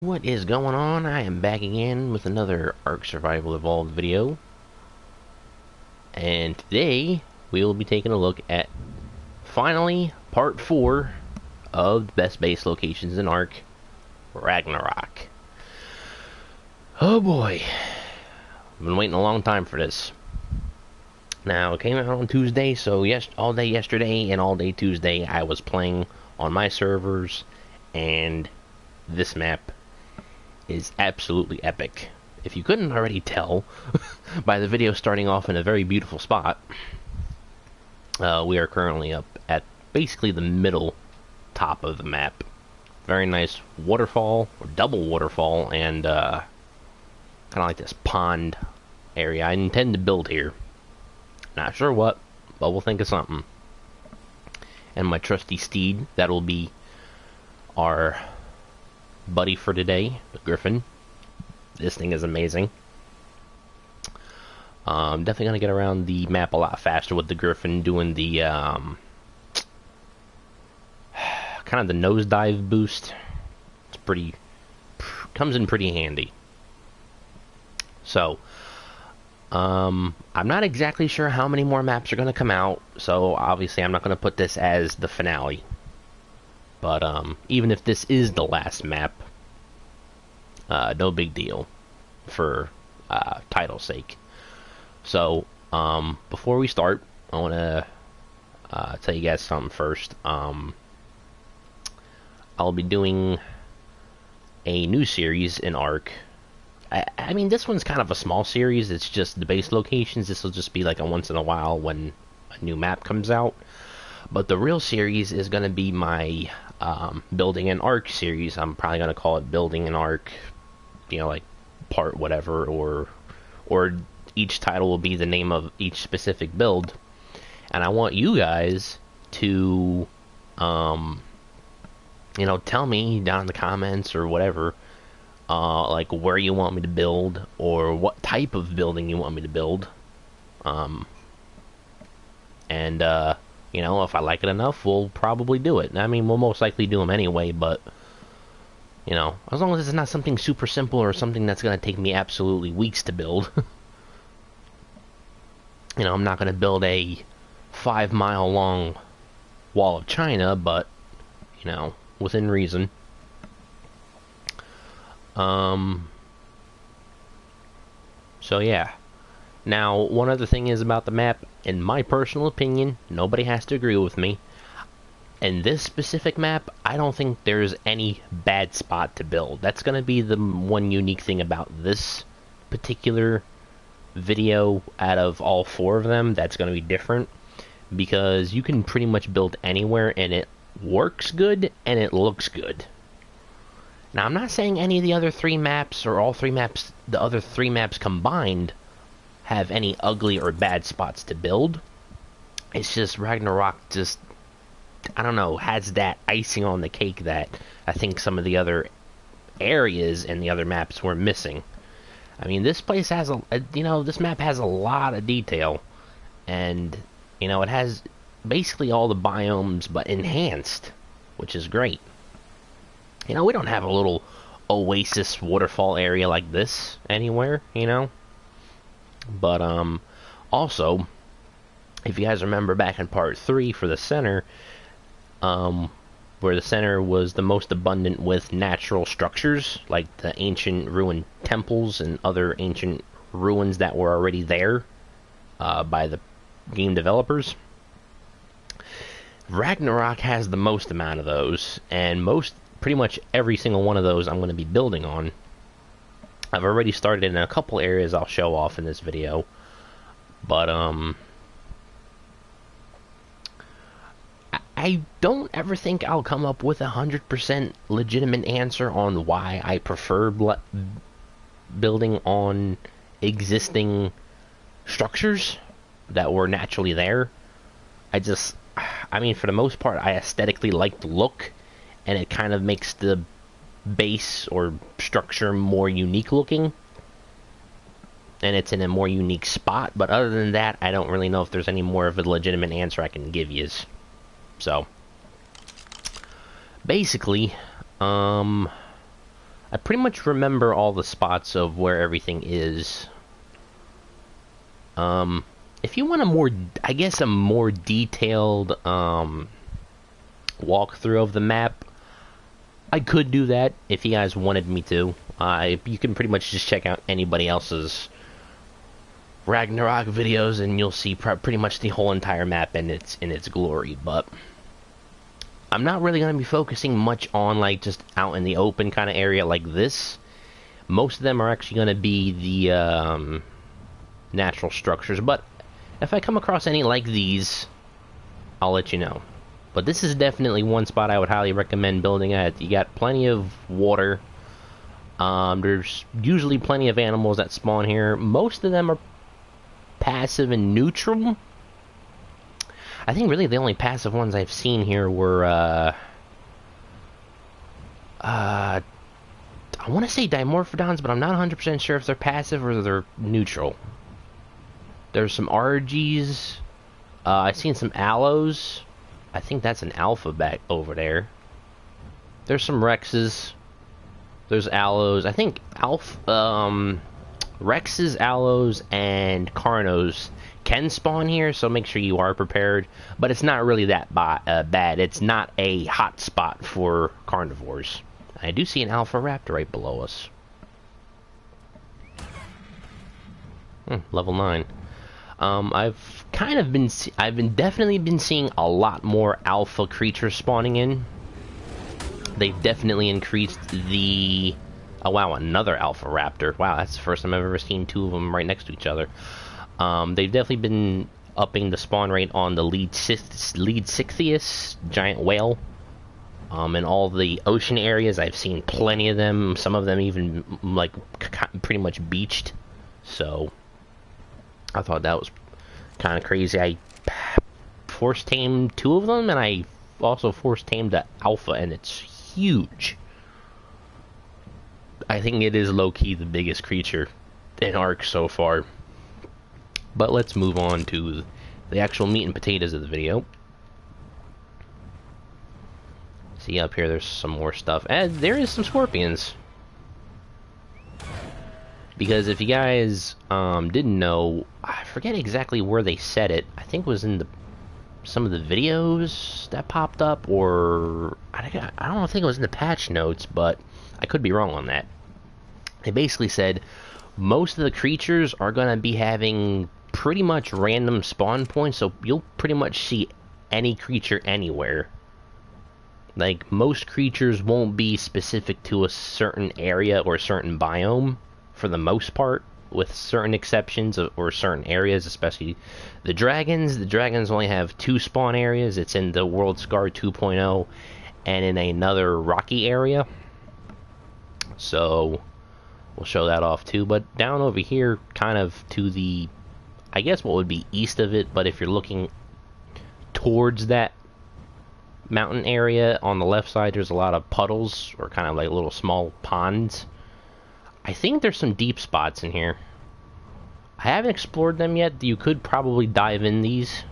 What is going on? I am back again with another ARK Survival Evolved video. And today, we will be taking a look at, finally, part 4 of the best base locations in ARK, Ragnarok. Oh boy. I've been waiting a long time for this. Now, it came out on Tuesday, so all day yesterday and all day Tuesday, I was playing on my servers, and this map is absolutely epic. If you couldn't already tell by the video starting off in a very beautiful spot, we are currently up at basically the middle top of the map. Very nice waterfall, or double waterfall, and kind of like this pond area. I intend to build here. Not sure what, but we'll think of something. And my trusty steed, that'll be our buddy for today, the Griffin. This thing is amazing. Definitely gonna get around the map a lot faster with the Griffin, doing the kind of the nosedive boost. It's pretty, comes in pretty handy. So, I'm not exactly sure how many more maps are gonna come out. So obviously, I'm not gonna put this as the finale. But even if this is the last map, no big deal for title's sake. So, before we start, I want to tell you guys something first. I'll be doing a new series in ARK. I mean, this one's kind of a small series. It's just the base locations. This will just be like a once in a while when a new map comes out. But the real series is going to be my Building an ARK series. I'm probably going to call it Building an ARK, like part whatever, or each title will be the name of each specific build. And I want you guys to, tell me down in the comments or whatever, like where you want me to build or what type of building you want me to build. If I like it enough, we'll probably do it. I mean, we'll most likely do them anyway, but, as long as it's not something super simple or something that's going to take me absolutely weeks to build. I'm not going to build a 5-mile long wall of China, but, within reason. So yeah. Now, one other thing is about the map, in my personal opinion, nobody has to agree with me. In this specific map, I don't think there's any bad spot to build. That's going to be the one unique thing about this particular video out of all 4 of them that's going to be different. Because you can pretty much build anywhere and it works good and it looks good. Now, I'm not saying any of the other 3 maps or all 3 maps, the other 3 maps combined, have any ugly or bad spots to build. It's just Ragnarok just, I don't know, has that icing on the cake that I think some of the other areas and the other maps were missing. I mean, this place has this map has a lot of detail, and it has basically all the biomes but enhanced, which is great. We don't have a little oasis waterfall area like this anywhere, But, also, if you guys remember back in part 3 for the center, where the center was the most abundant with natural structures, like the ancient ruined temples and other ancient ruins that were already there, by the game developers. Ragnarok has the most amount of those, and pretty much every single one of those I'm going to be building on. I've already started in a couple areas I'll show off in this video, but I don't ever think I'll come up with 100% legitimate answer on why I prefer building on existing structures that were naturally there. I mean, for the most part, I aesthetically like the look, and it kind of makes the base or structure more unique looking, and it's in a more unique spot. But other than that, I don't really know if there's any more of a legitimate answer I can give you. So basically, I pretty much remember all the spots of where everything is. If you want a more, I guess, a more detailed walkthrough of the map, I could do that if you guys wanted me to. You can pretty much just check out anybody else's Ragnarok videos, and you'll see pretty much the whole entire map in its glory. But I'm not really going to be focusing much on like just out in the open kind of area like this. Most of them are actually going to be the natural structures, but if I come across any like these, I'll let you know. But this is definitely one spot I would highly recommend building at. You got plenty of water. There's usually plenty of animals that spawn here. Most of them are passive and neutral. I think really the only passive ones I've seen here were I want to say Dimorphodons, but I'm not 100% sure if they're passive or they're neutral. There's some RGs. I've seen some Allos. I think that's an Alpha back over there. There's some Rexes. There's Allos. I think Rexes, Allos, and Carnos can spawn here, so make sure you are prepared. But it's not really that bad. It's not a hot spot for carnivores. I do see an Alpha Raptor right below us. Level 9. I've definitely been seeing a lot more alpha creatures spawning in. They've definitely increased the... Oh wow, another Alpha Raptor. Wow, that's the first time I've ever seen two of them right next to each other. They've definitely been upping the spawn rate on the lead Scythius giant whale. In all the ocean areas, I've seen plenty of them. Some of them even like pretty much beached. So I thought that was kind of crazy. I force tamed two of them, and I also force tamed the alpha, and it's huge. I think it is low-key the biggest creature in ARK so far. But let's move on to the actual meat and potatoes of the video. See up here, there's some more stuff. And there is some scorpions. Because if you guys didn't know, I forget exactly where they said it. I think it was in some of the videos that popped up, or I don't think it was in the patch notes, but I could be wrong on that. They basically said most of the creatures are going to be having pretty much random spawn points, so you'll pretty much see any creature anywhere. Like, most creatures won't be specific to a certain area or a certain biome, for the most part, with certain exceptions or certain areas, especially the dragons. The dragons only have 2 spawn areas. It's in the World Scar 2.0 and in another rocky area. So we'll show that off too. But down over here, kind of to the, I guess what would be east of it, but if you're looking towards that mountain area, on the left side there's a lot of puddles, or kind of like little small ponds. I think there's some deep spots in here. I haven't explored them yet. You could probably dive in these.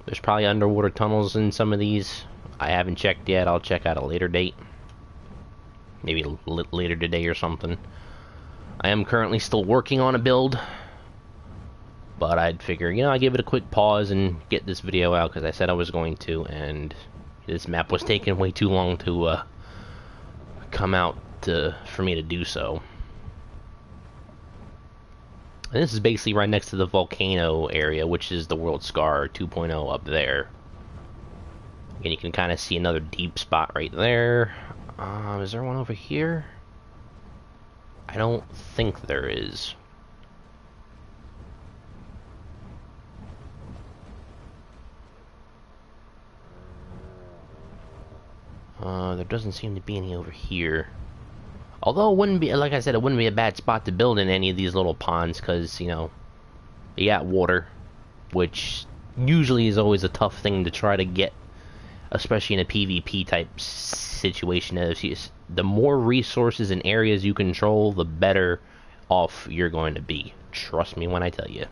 There's probably underwater tunnels in some of these. I haven't checked yet. I'll check at a later date. Maybe later today or something. I am currently still working on a build, but I'd figure, you know, I'd give it a quick pause and get this video out, because I said I was going to, and this map was taking way too long to come out for me to do so. And this is basically right next to the volcano area, which is the World Scar 2.0 up there. And you can kind of see another deep spot right there. Is there one over here? I don't think there is. There doesn't seem to be any over here. Although it wouldn't be, like I said, it wouldn't be a bad spot to build in any of these little ponds, because, you know, you got water, which usually is always a tough thing to try to get, especially in a PvP type situation. The more resources and areas you control, the better off you're going to be. Trust me when I tell you.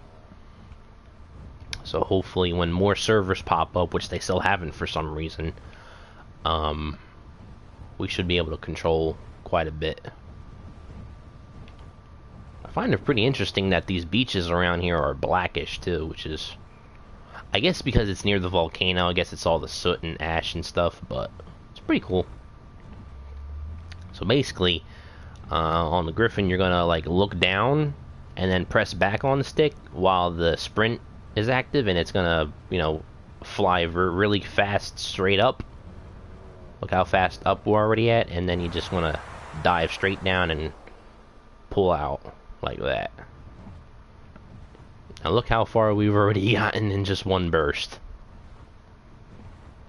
So hopefully when more servers pop up, which they still haven't for some reason, we should be able to control quite a bit. I find it pretty interesting that these beaches around here are blackish too, which is, I guess because it's near the volcano, I guess it's all the soot and ash and stuff, but it's pretty cool. So basically, on the Griffin, you're gonna like look down and then press back on the stick while the sprint is active, and it's gonna, you know, fly really fast straight up. Look how fast up we're already at, and then you just want to dive straight down and pull out like that. Now look how far we've already gotten in just one burst.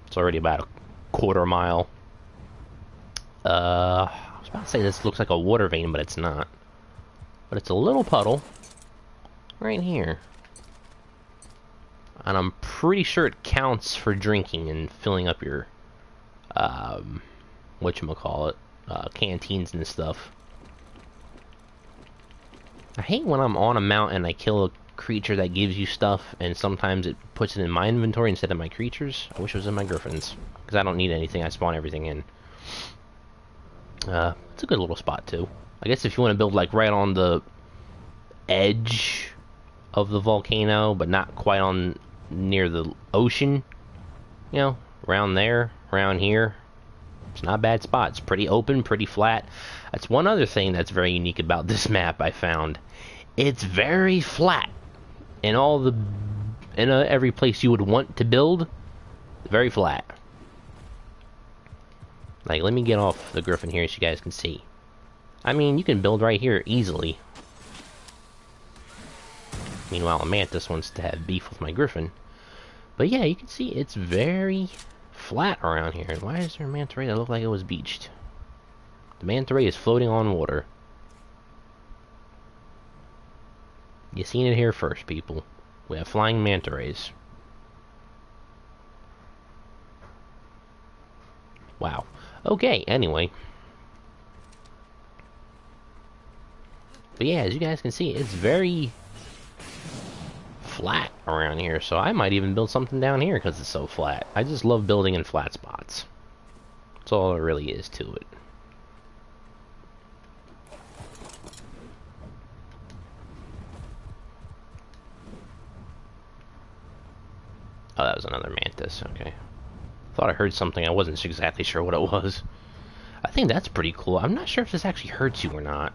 It's already about a quarter mile. I was about to say this looks like a water vein, but it's not. But it's a little puddle right here. And I'm pretty sure it counts for drinking and filling up your, whatchamacallit, canteens and stuff. I hate when I'm on a mountain, I kill a creature that gives you stuff, and sometimes it puts it in my inventory instead of my creatures. I wish it was in my Griffins, because I don't need anything, I spawn everything in. It's a good little spot, too. I guess if you want to build, like, right on the edge of the volcano, but not quite on near the ocean, you know, around there, around here, it's not a bad spot. It's pretty open, pretty flat. That's one other thing that's very unique about this map I found. It's very flat in all the every place you would want to build. Very flat. Like, let me get off the Griffin here so you guys can see. I mean, you can build right here easily. Meanwhile, a Mantis wants to have beef with my Griffin. But yeah, you can see it's very flat around here. Why is there a manta ray that looked like it was beached? The manta ray is floating on water. You seen it here first, people. We have flying manta rays. Wow. Okay, anyway. But yeah, as you guys can see, it's very flat around here, so I might even build something down here because it's so flat. I just love building in flat spots. That's all there really is to it. Oh, that was another mantis, okay. Thought I heard something, I wasn't exactly sure what it was. I think that's pretty cool. I'm not sure if this actually hurts you or not.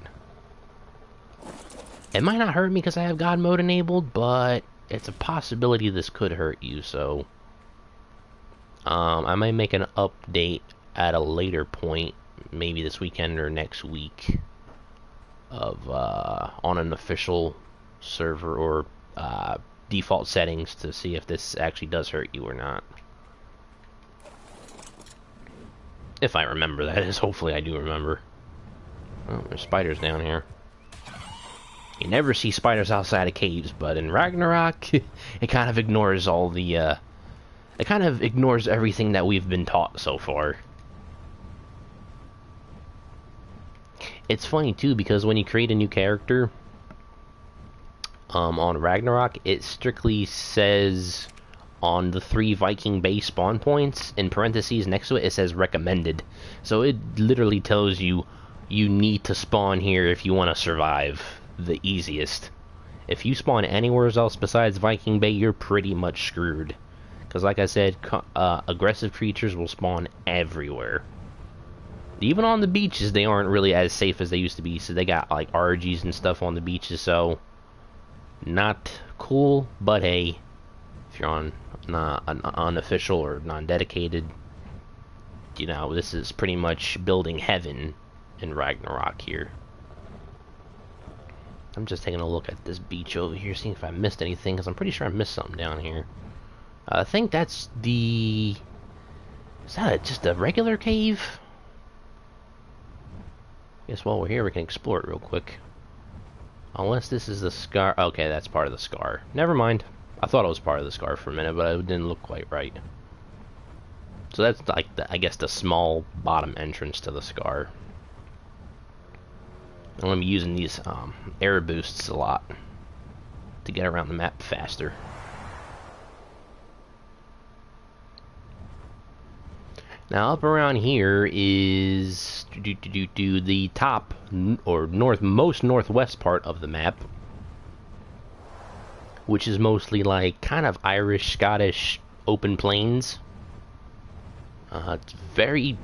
It might not hurt me because I have God mode enabled, but it's a possibility this could hurt you, so I might make an update at a later point, maybe this weekend or next week, of on an official server or default settings to see if this actually does hurt you or not. If I remember, that is. Hopefully I do remember. Oh, there's spiders down here. You never see spiders outside of caves, but in Ragnarok, it kind of ignores all the, it kind of ignores everything that we've been taught so far. It's funny, too, because when you create a new character, on Ragnarok, it strictly says on the 3 Viking base spawn points, in parentheses next to it, it says recommended. So it literally tells you, you need to spawn here if you want to survive the easiest. If you spawn anywhere else besides Viking Bay, you're pretty much screwed. Because like I said, aggressive creatures will spawn everywhere. Even on the beaches, they aren't really as safe as they used to be. So they got like RGs and stuff on the beaches, so not cool. But hey, if you're on an unofficial or non-dedicated, you know, this is pretty much building heaven in Ragnarok here. I'm just taking a look at this beach over here, seeing if I missed anything, because I'm pretty sure I missed something down here. I think that's the... Is that just a regular cave? Guess while we're here, we can explore it real quick. Unless this is the scar... Okay, that's part of the scar. Never mind. I thought it was part of the scar for a minute, but it didn't look quite right. So that's like, I guess, the small bottom entrance to the scar. I'm going to be using these air boosts a lot to get around the map faster. Now up around here is the top or most northwest part of the map, which is mostly like kind of Irish, Scottish open plains. It's very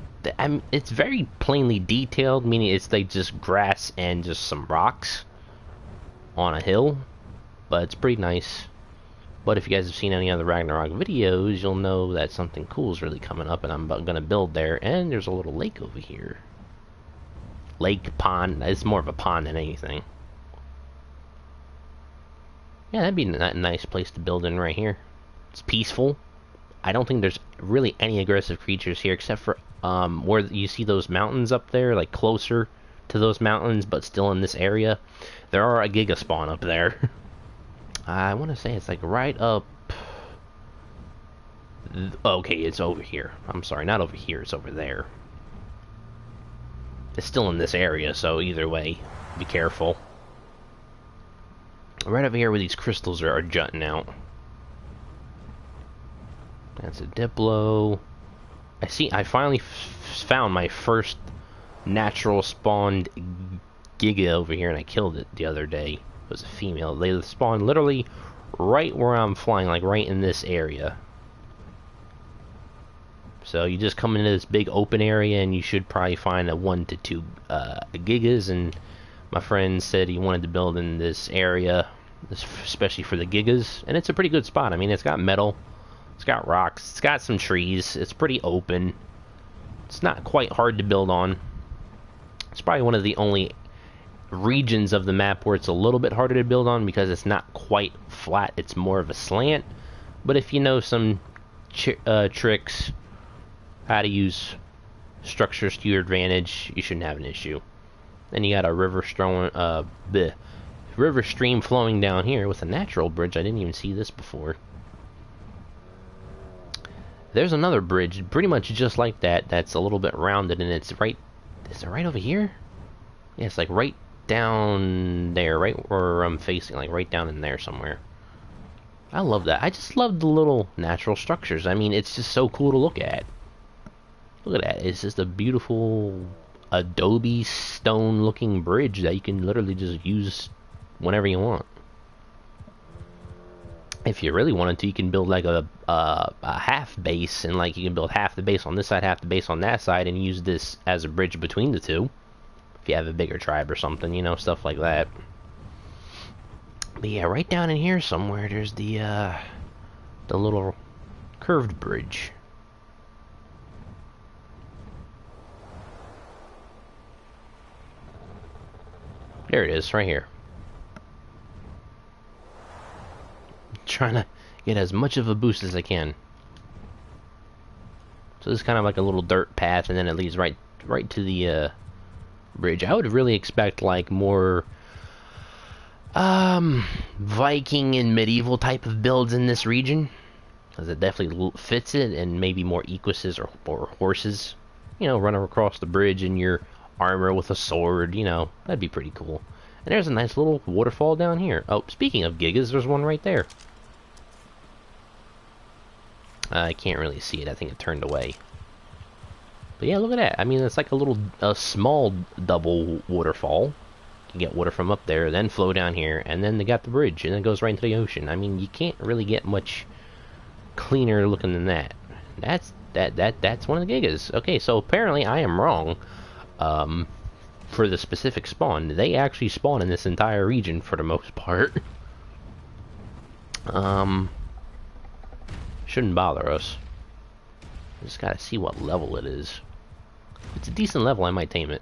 plainly detailed, meaning it's like just grass and just some rocks on a hill, but it's pretty nice. But if you guys have seen any other Ragnarok videos, you'll know that something cool is really coming up, and I'm going to build there. And there's a little lake over here. Lake, pond. It's more of a pond than anything. Yeah, that'd be a nice place to build in right here. It's peaceful. I don't think there's really any aggressive creatures here, except for where you see those mountains up there, like closer to those mountains, but still in this area. There are a giga spawn up there. I want to say it's like right up... Okay, it's over here. I'm sorry, not over here, it's over there. It's still in this area, so either way, be careful. Right over here where these crystals are jutting out. That's a Diplo. I finally found my first natural spawned giga over here, and I killed it the other day. It was a female. They spawn literally right where I'm flying, like right in this area. So you just come into this big open area, and you should probably find a 1 to 2 gigas. And my friend said he wanted to build in this area, especially for the gigas. And it's a pretty good spot. I mean, it's got metal, it's got rocks, it's got some trees. It's pretty open. It's not quite hard to build on. It's probably one of the only regions of the map where it's a little bit harder to build on because it's not quite flat, it's more of a slant. But if you know some tricks, how to use structures to your advantage, you shouldn't have an issue. Then you got a river stream flowing down here with a natural bridge. I didn't even see this before. There's another bridge pretty much just like that, that's a little bit rounded, and it's right... Is it right over here? Yeah, it's like right down there, right where I'm facing, like right down in there somewhere. I love that. I just love the little natural structures. I mean, it's just so cool to look at. Look at that. It's just a beautiful adobe stone looking bridge that you can literally just use whenever you want. If you really wanted to, you can build like a half base, and like you can build half the base on this side, half the base on that side, and use this as a bridge between the two. If you have a bigger tribe or something, you know, stuff like that. But yeah, right down in here somewhere, there's the little curved bridge. There it is, right here. Trying to get as much of a boost as I can. So this is kind of like a little dirt path, and then it leads right to the bridge. I would really expect like more Viking and medieval type of builds in this region, because it definitely fits it, and maybe more equises or horses, you know, running across the bridge in your armor with a sword, you know, that'd be pretty cool. And there's a nice little waterfall down here. Oh, speaking of gigas, there's one right there. I can't really see it. I think it turned away. But yeah, look at that. I mean, it's like a small double waterfall. You can get water from up there, then flow down here, and then they got the bridge, and it goes right into the ocean. I mean, you can't really get much cleaner looking than that. That's one of the gigas. Okay, so apparently I am wrong. For the specific spawn, they actually spawn in this entire region for the most part. Shouldn't bother us. Just gotta see what level it is. If it's a decent level, I might tame it.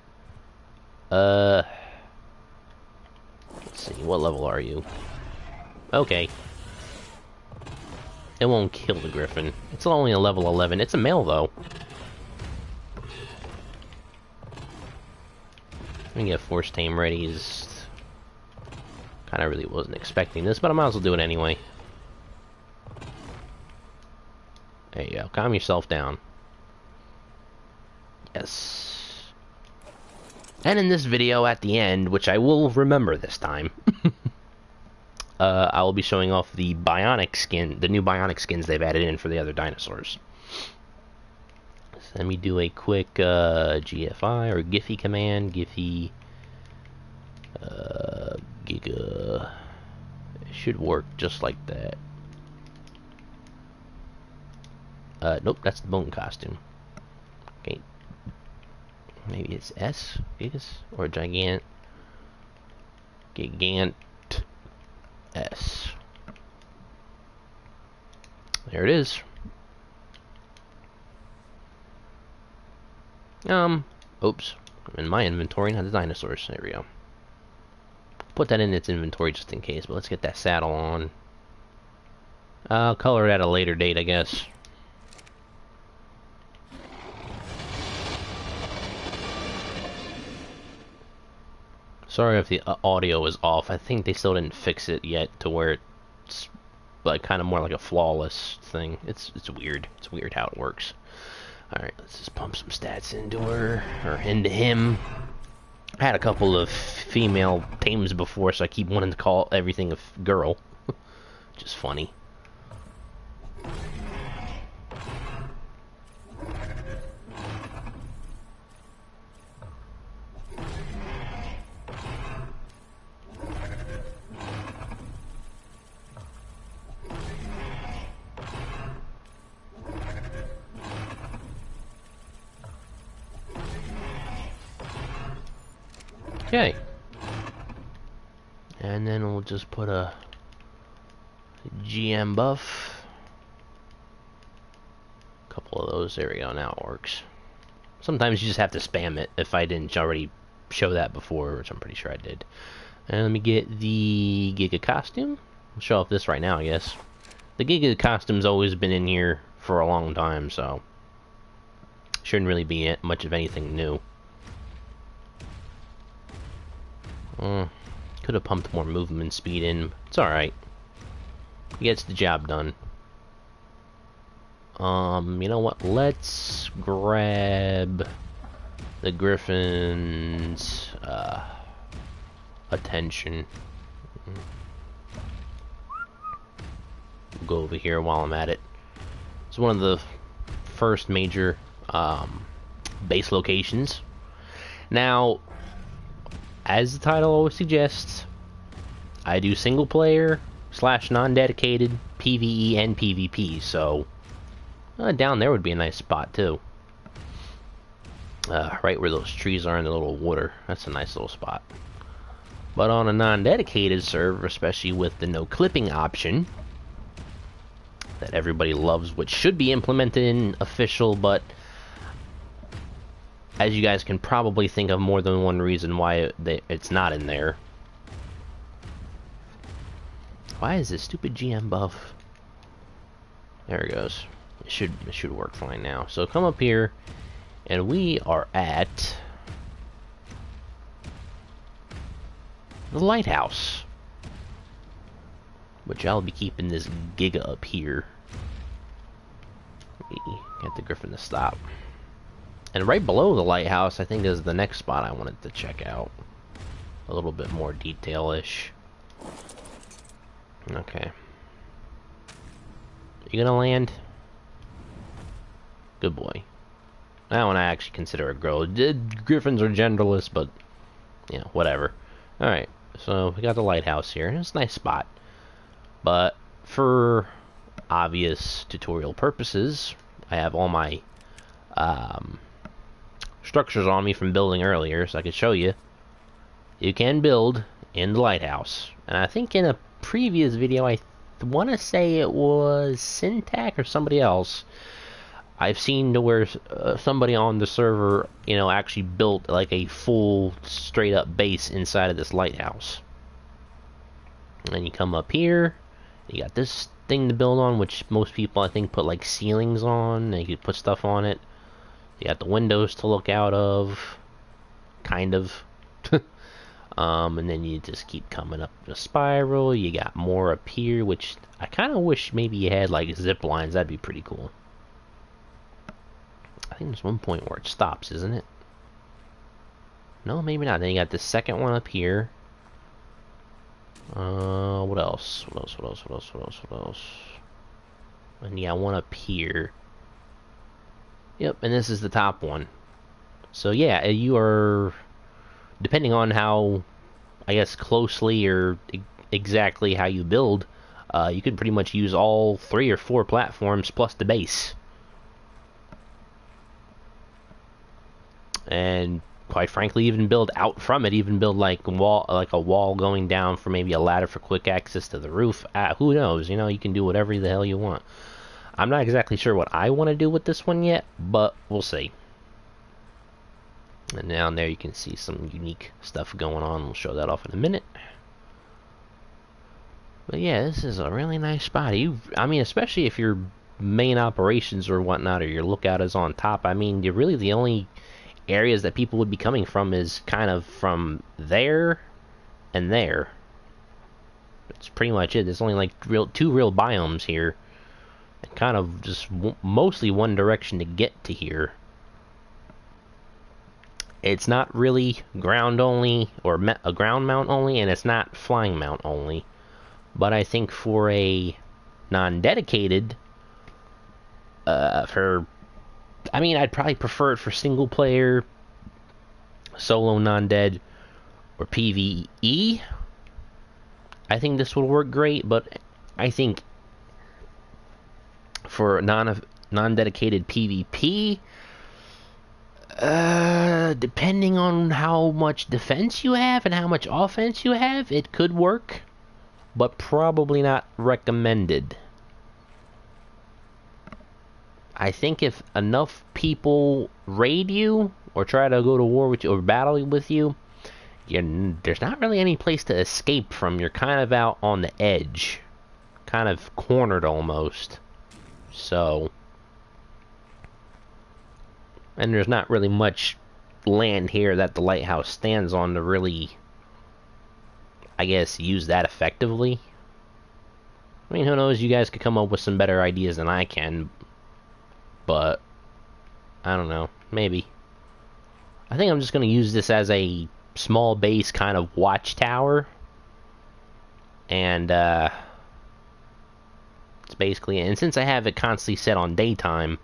Let's see, what level are you? Okay. It won't kill the griffin. It's only a level 11. It's a male, though. Let me get force tame ready. Kinda really wasn't expecting this, but I might as well do it anyway. There you go. Calm yourself down. Yes. And in this video at the end, which I will remember this time, I will be showing off the bionic skin, the new bionic skins they've added in for the other dinosaurs. Let me do a quick GFI or Giphy command. Giphy Giga. It should work just like that. Nope, that's the bone costume. Okay. Maybe it's S? Gigas? Or Gigant S. There it is. Oops. In my inventory, not the dinosaurs. There we go. Put that in its inventory just in case, but let's get that saddle on. I'll color it at a later date, I guess. Sorry if the audio is off. I think they still didn't fix it yet to where it's like kind of more like a flawless thing. It's weird. It's weird how it works. All right, let's just pump some stats into her or into him. I had a couple of female tames before, so I keep wanting to call everything a girl. Just funny. Okay. And then we'll just put a GM buff. A couple of those. There we go. Now it works. Sometimes you just have to spam it if I didn't already show that before, which I'm pretty sure I did. And let me get the Giga costume. I'll show off this right now, I guess. The Giga costume's always been in here for a long time, so shouldn't really be much of anything new. Could have pumped more movement speed in. It's alright. It gets the job done. You know what? Let's grab the Griffin's attention. Go over here while I'm at it. It's one of the first major base locations. Now, as the title always suggests, I do single player / non-dedicated PvE and PvP, so down there would be a nice spot too. Right where those trees are in the little water. That's a nice little spot. But on a non-dedicated server, especially with the no clipping option that everybody loves, which should be implemented in official, but as you guys can probably think of more than one reason why it's not in there. Why is this stupid GM buff? There it goes. It should work fine now. So come up here, and we are at the lighthouse, which I'll be keeping this Giga up here. Get the Griffin to stop. And right below the lighthouse, I think, is the next spot I wanted to check out. A little bit more detail-ish. Okay. You gonna land? Good boy. That one I actually consider a girl. Griffins are genderless, but, you know, whatever. Alright, so we got the lighthouse here. It's a nice spot. But for obvious tutorial purposes, I have all my structures on me from building earlier, so I could show you. You can build in the lighthouse. And I think in a previous video, I want to say it was Syntac or somebody else, I've seen to where somebody on the server, you know, actually built like a full straight up base inside of this lighthouse. And you come up here, you got this thing to build on, which most people I think put like ceilings on, and you could put stuff on it. You got the windows to look out of, kind of. And then you just keep coming up the spiral. You got more up here, which I kind of wish maybe you had like zip lines. That'd be pretty cool. I think there's one point where it stops, isn't it? No, maybe not. Then you got the second one up here. What else? What else? What else? What else? What else? What else? And yeah, one up here. Yep, and this is the top one. So yeah, you are, depending on how, I guess, closely or exactly how you build, you can pretty much use all 3 or 4 platforms plus the base. And quite frankly, even build out from it, even build like a wall going down for maybe a ladder for quick access to the roof. Who knows? You know, you can do whatever the hell you want. I'm not exactly sure what I want to do with this one yet, but we'll see. And down there you can see some unique stuff going on. We'll show that off in a minute. But yeah, this is a really nice spot. I mean, especially if your main operations or whatnot, or your lookout is on top. I mean, you're really the only areas that people would be coming from is kind of from there and there. That's pretty much it. There's only like two real biomes here, and kind of just mostly one direction to get to here. It's not really ground only or a ground mount only, and it's not flying mount only. But I think for a non-dedicated, I mean, I'd probably prefer it for single player, solo non-dead, or PvE. I think this would work great, but I think for non-dedicated PvP, depending on how much defense you have and how much offense you have, it could work, but probably not recommended. I think if enough people raid you or try to go to war with you or battle with you, there's not really any place to escape from. You're kind of out on the edge, kind of cornered almost. So, and there's not really much land here that the lighthouse stands on to really, I guess, use that effectively. I mean, who knows? You guys could come up with some better ideas than I can. But, I don't know. Maybe. I think I'm just going to use this as a small base kind of watchtower. And, it's basically it. And since I have it constantly set on daytime,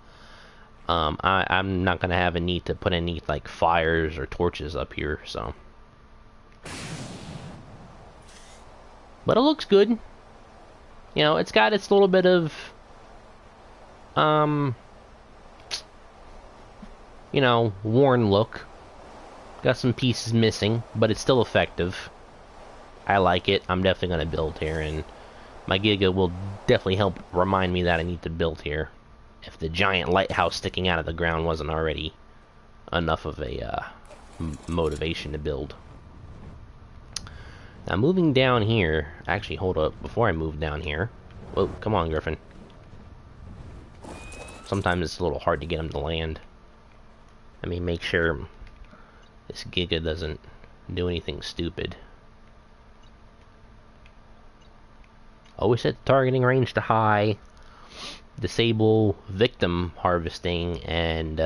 I'm not going to have a need to put any, like, fires or torches up here, so. But it looks good. You know, it's got its little bit of, you know, worn look. Got some pieces missing, but it's still effective. I like it. I'm definitely going to build here, and my Giga will definitely help remind me that I need to build here. If the giant lighthouse sticking out of the ground wasn't already enough of a motivation to build. Now, moving down here... Actually, hold up. Before I move down here... Whoa, come on, Griffin. Sometimes it's a little hard to get him to land. Let me make sure this Giga doesn't do anything stupid. Always set the targeting range to high. Disable victim harvesting, and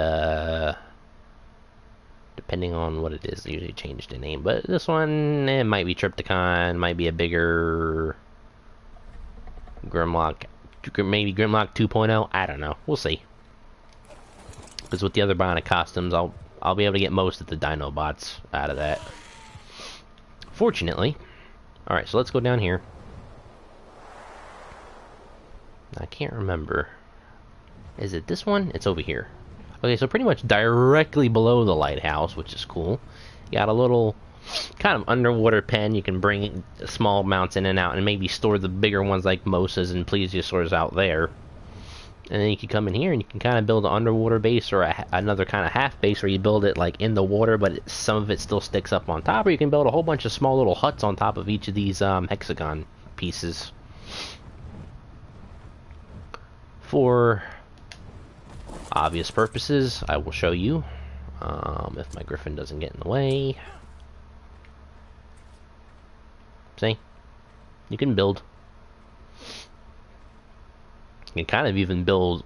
depending on what it is, they usually change the name. But this one, it might be Triptychon, might be a bigger Grimlock, maybe Grimlock 2.0. I don't know. We'll see. Because with the other bionic costumes, I'll be able to get most of the Dinobots out of that. Fortunately. Alright, so let's go down here. I can't remember. Is it this one? It's over here. Okay, so pretty much directly below the lighthouse, which is cool. You got a little kind of underwater pen. You can bring small amounts in and out and maybe store the bigger ones like Mosas and Plesiosaurs out there. And then you can come in here and you can kind of build an underwater base or another kind of half base where you build it like in the water, but some of it still sticks up on top. Or you can build a whole bunch of small little huts on top of each of these hexagon pieces. For obvious purposes, I will show you. If my Griffin doesn't get in the way. See? You can build. You can kind of even build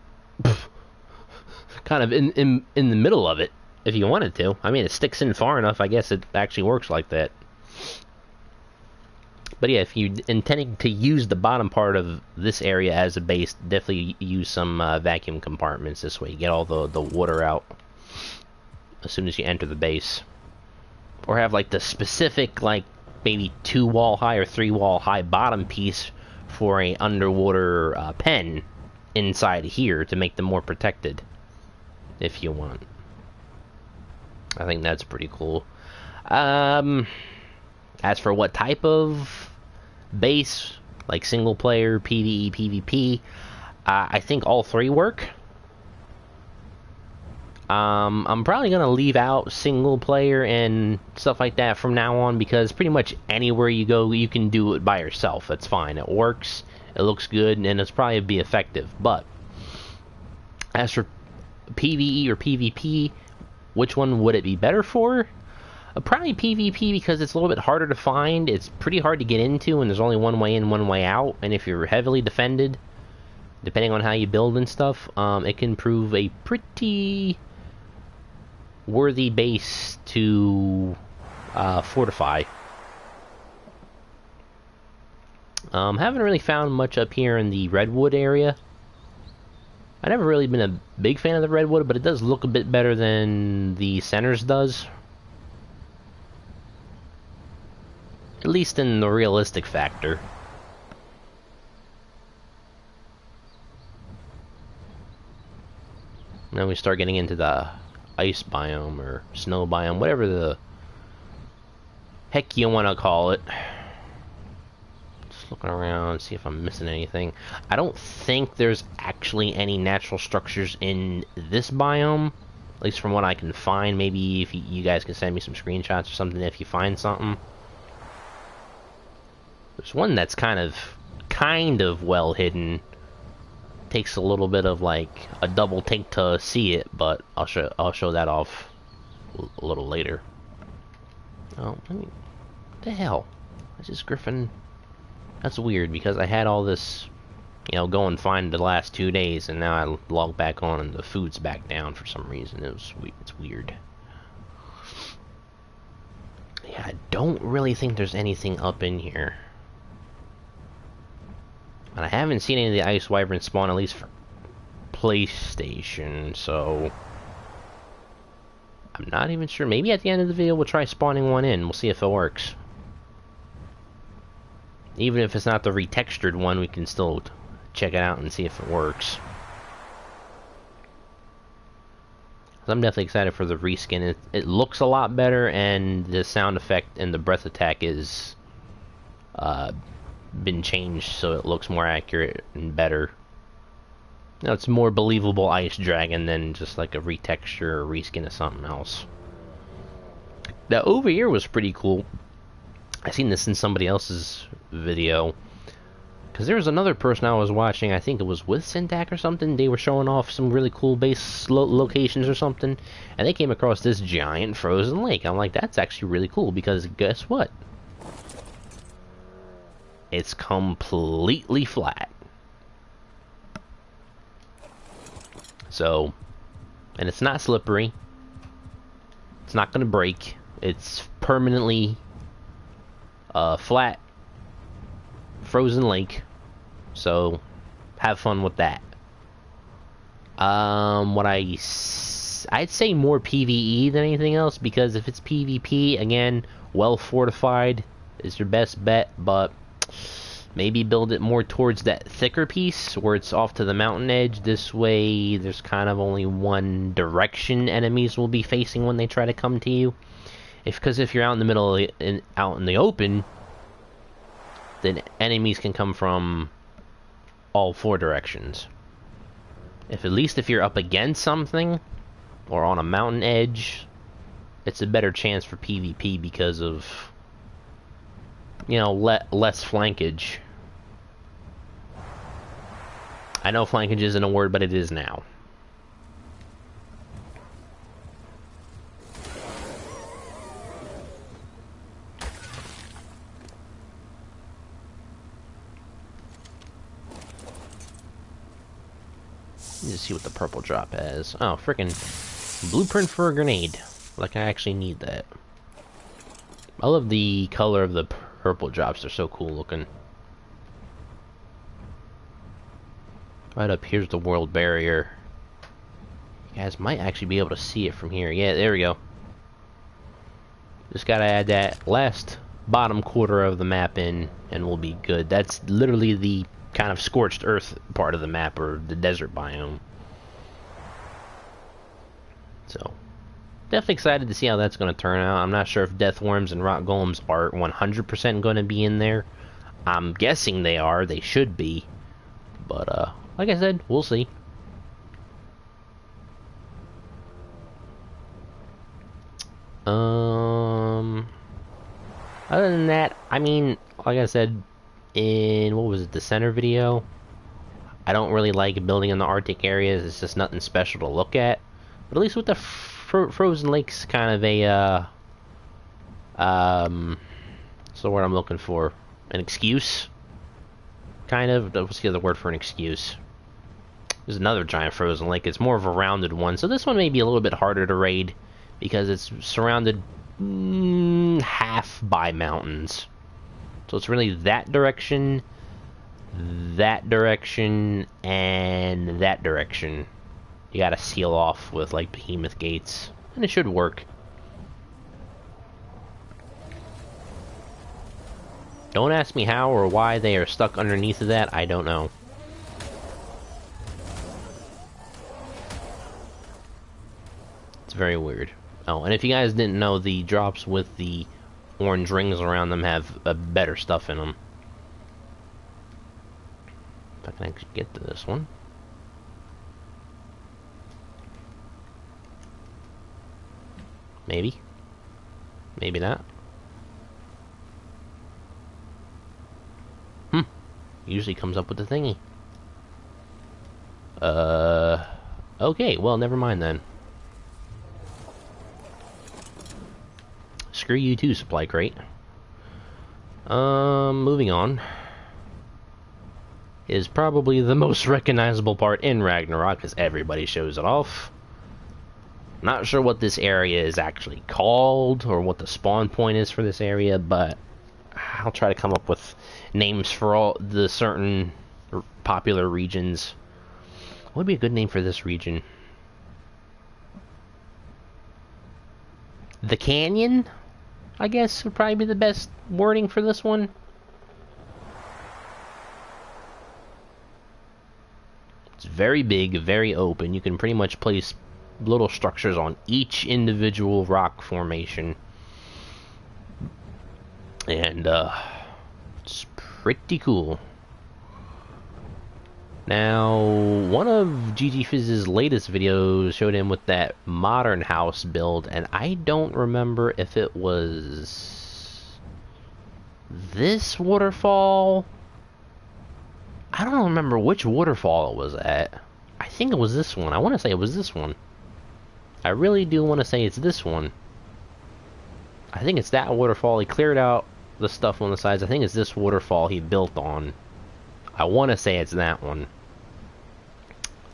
kind of in the middle of it if you wanted to. I mean, it sticks in far enough, I guess it actually works like that. But yeah, if you intending to use the bottom part of this area as a base, definitely use some vacuum compartments this way. You get all the water out as soon as you enter the base. Or have like the specific, like maybe 2 wall high or 3 wall high bottom piece for a underwater pen inside here to make them more protected, if you want. I think that's pretty cool. As for what type of base, like single player, PvE, PvP, I think all 3 work. I'm probably gonna leave out single player and stuff like that from now on, because pretty much anywhere you go, you can do it by yourself. It's fine. It works. It looks good, and it's probably be effective. But as for PvE or PvP, which one would it be better for? Probably PvP, because it's a little bit harder to find. It's pretty hard to get into, and there's only one way in, one way out. And if you're heavily defended, depending on how you build and stuff, it can prove a pretty worthy base to fortify. Haven't really found much up here in the redwood area. I've never really been a big fan of the redwood, but it does look a bit better than the centers does. At least in the realistic factor. Now we start getting into the ice biome or snow biome, whatever the heck you want to call it. Just looking around, see if I'm missing anything. I don't think there's actually any natural structures in this biome, at least from what I can find. Maybe if you guys can send me some screenshots or something if you find something. There's one that's kind of well hidden. Takes a little bit of like a double take to see it, but I'll show that off a little later. Oh, what the hell? This is Griffin. That's weird, because I had all this, you know, go and find the last 2 days, and now I log back on and the food's back down for some reason. It's weird. Yeah, I don't really think there's anything up in here. And I haven't seen any of the ice wyvern spawn, at least for PlayStation, so I'm not even sure. Maybe at the end of the video we'll try spawning one in. We'll see if it works. Even if it's not the retextured one, we can still check it out and see if it works. I'm definitely excited for the reskin. It looks a lot better, and the sound effect and the breath attack is been changed so it looks more accurate and better. You know, it's more believable ice dragon than just like a retexture or reskin of something else. The over here was pretty cool. I seen this in somebody else's video, because there was another person I was watching, I think it was with Syntac or something. They were showing off some really cool base locations or something, and they came across this giant frozen lake. I'm like, that's actually really cool, because guess what? It's completely flat. So, and it's not slippery. It's not going to break. It's permanently flat, frozen lake. So, have fun with that. I'd say more PvE than anything else, because if it's PvP, again, well fortified is your best bet, but maybe build it more towards that thicker piece where it's off to the mountain edge. This way there's kind of only one direction enemies will be facing when they try to come to you. Because if you're out in the middle of out in the open, then enemies can come from all 4 directions. At least if you're up against something or on a mountain edge, it's a better chance for PvP because of, you know, less flankage. I know flankage isn't a word, but it is now. Let's just see what the purple drop has. Oh, frickin' blueprint for a grenade. Like, I actually need that. I love the color of the purple drops are so cool looking. Right up here's the world barrier. You guys might actually be able to see it from here. Yeah, there we go. Just gotta add that last bottom quarter of the map in, and we'll be good. That's literally the kind of scorched earth part of the map, or the desert biome. So, definitely excited to see how that's going to turn out. I'm not sure if death worms and rock golems are 100% going to be in there. I'm guessing they are. They should be. But, like I said, we'll see. Other than that, I mean, like I said in, what was it, the center video? I don't really like building in the Arctic areas. It's just nothing special to look at. But at least with the frozen lakes, kind of a, what's the word I'm looking for? An excuse? Kind of. What's the other word for an excuse? There's another giant frozen lake. It's more of a rounded one. So this one may be a little bit harder to raid because it's surrounded half by mountains. So it's really that direction, and that direction. You gotta seal off with like behemoth gates, and it should work. Don't ask me how or why they are stuck underneath of that. I don't know. It's very weird. Oh, and if you guys didn't know, the drops with the orange rings around them have better stuff in them. If I can actually get to this one. Maybe. Maybe not. Usually comes up with the thingy. Okay, well, never mind then. Screw you too, supply crate. Moving on. Is probably the most recognizable part in Ragnarok, because everybody shows it off. Not sure what this area is actually called, or what the spawn point is for this area, but I'll try to come up with names for all the certain popular regions. What would be a good name for this region? The Canyon, I guess, would probably be the best wording for this one. It's very big, very open. You can pretty much place little structures on each individual rock formation. And, it's pretty cool. Now, one of GG Fizz's latest videos showed him with that modern house build, and I don't remember if it was this waterfall. I don't remember which waterfall it was at. I think it was this one. I want to say it was this one. I really do want to say it's this one. I think it's that waterfall. He cleared out the stuff on the sides. I think it's this waterfall he built on. I want to say it's that one.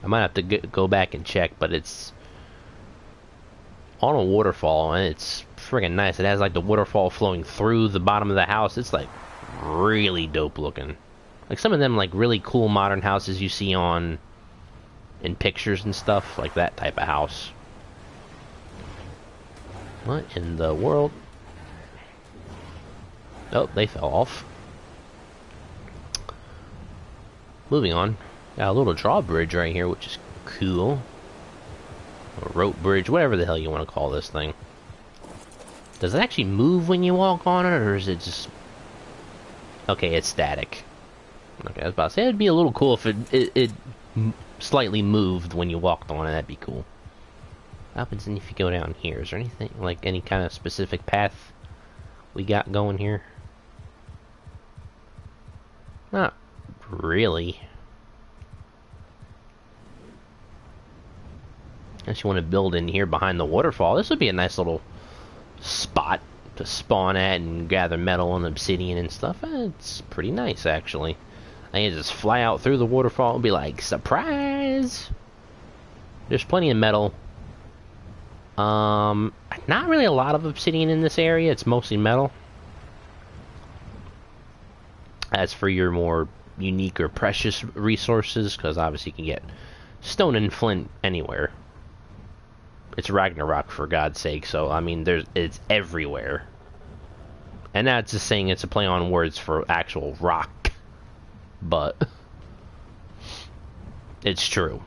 I might have to go back and check, but it's on a waterfall, and it's friggin' nice. It has like the waterfall flowing through the bottom of the house. It's like really dope looking. Like some of them like really cool modern houses you see in pictures and stuff, like that type of house. What in the world? Oh, they fell off. Moving on. Got a little drawbridge right here, which is cool. A rope bridge, whatever the hell you want to call this thing. Does it actually move when you walk on it, or is it just... Okay, it's static. Okay, I was about to say, it'd be a little cool if it slightly moved when you walked on it. That'd be cool. What happens if you go down here? Is there anything, like any kind of specific path we got going here? Not really. Unless you want to build in here behind the waterfall. This would be a nice little spot to spawn at and gather metal and obsidian and stuff. It's pretty nice, actually. I can just fly out through the waterfall and be like, surprise! There's plenty of metal. Not really a lot of obsidian in this area. It's mostly metal. As for your more unique or precious resources, because obviously you can get stone and flint anywhere. It's Ragnarok, for God's sake, so I mean, it's everywhere. And that's just saying it's a play on words for actual rock, but it's true.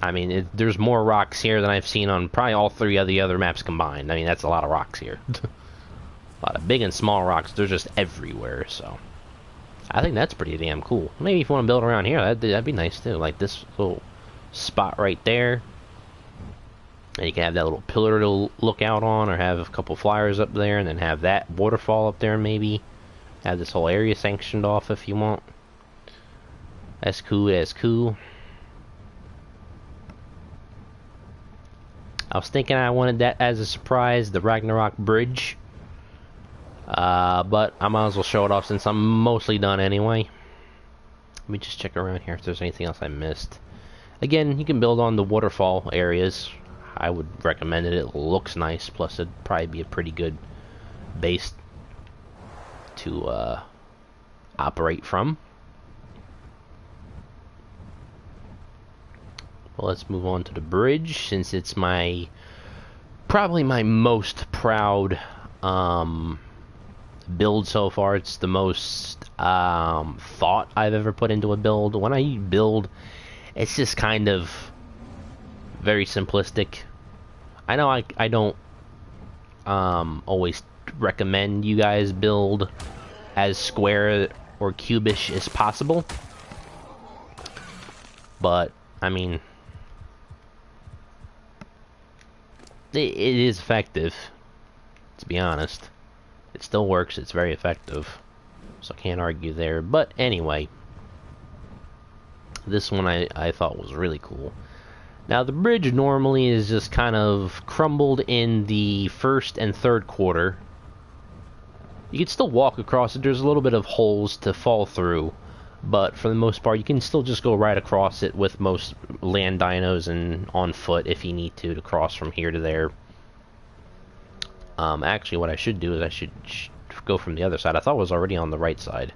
I mean, there's more rocks here than I've seen on probably all three of the other maps combined. I mean, that's a lot of rocks here. A lot of big and small rocks, they're just everywhere, so I think that's pretty damn cool. Maybe if you want to build around here, that'd be nice too. Like this little spot right there. And you can have that little pillar to look out on, or have a couple flyers up there, and then have that waterfall up there maybe. Have this whole area sanctioned off if you want. That's cool, that's cool. I was thinking I wanted that as a surprise, the Ragnarok bridge. But I might as well show it off since I'm mostly done anyway. Let me just check around here if there's anything else I missed. Again, you can build on the waterfall areas. I would recommend it. It looks nice. Plus, it'd probably be a pretty good base to operate from. Well, let's move on to the bridge, since it's probably my most proud build so far. It's the most thought I've ever put into a build. When I build, it's just kind of very simplistic. I know I don't always recommend you guys build as square or cubish as possible, but I mean, it is effective, to be honest. It still works, it's very effective, so I can't argue there. But anyway, this one I thought was really cool. Now, the bridge normally is just kind of crumbled in the first and third quarter. You can still walk across it. There's a little bit of holes to fall through, but for the most part, you can still just go right across it with most land dinos and on foot if you need to cross from here to there. Actually, what I should do is I should go from the other side. I thought it was already on the right side.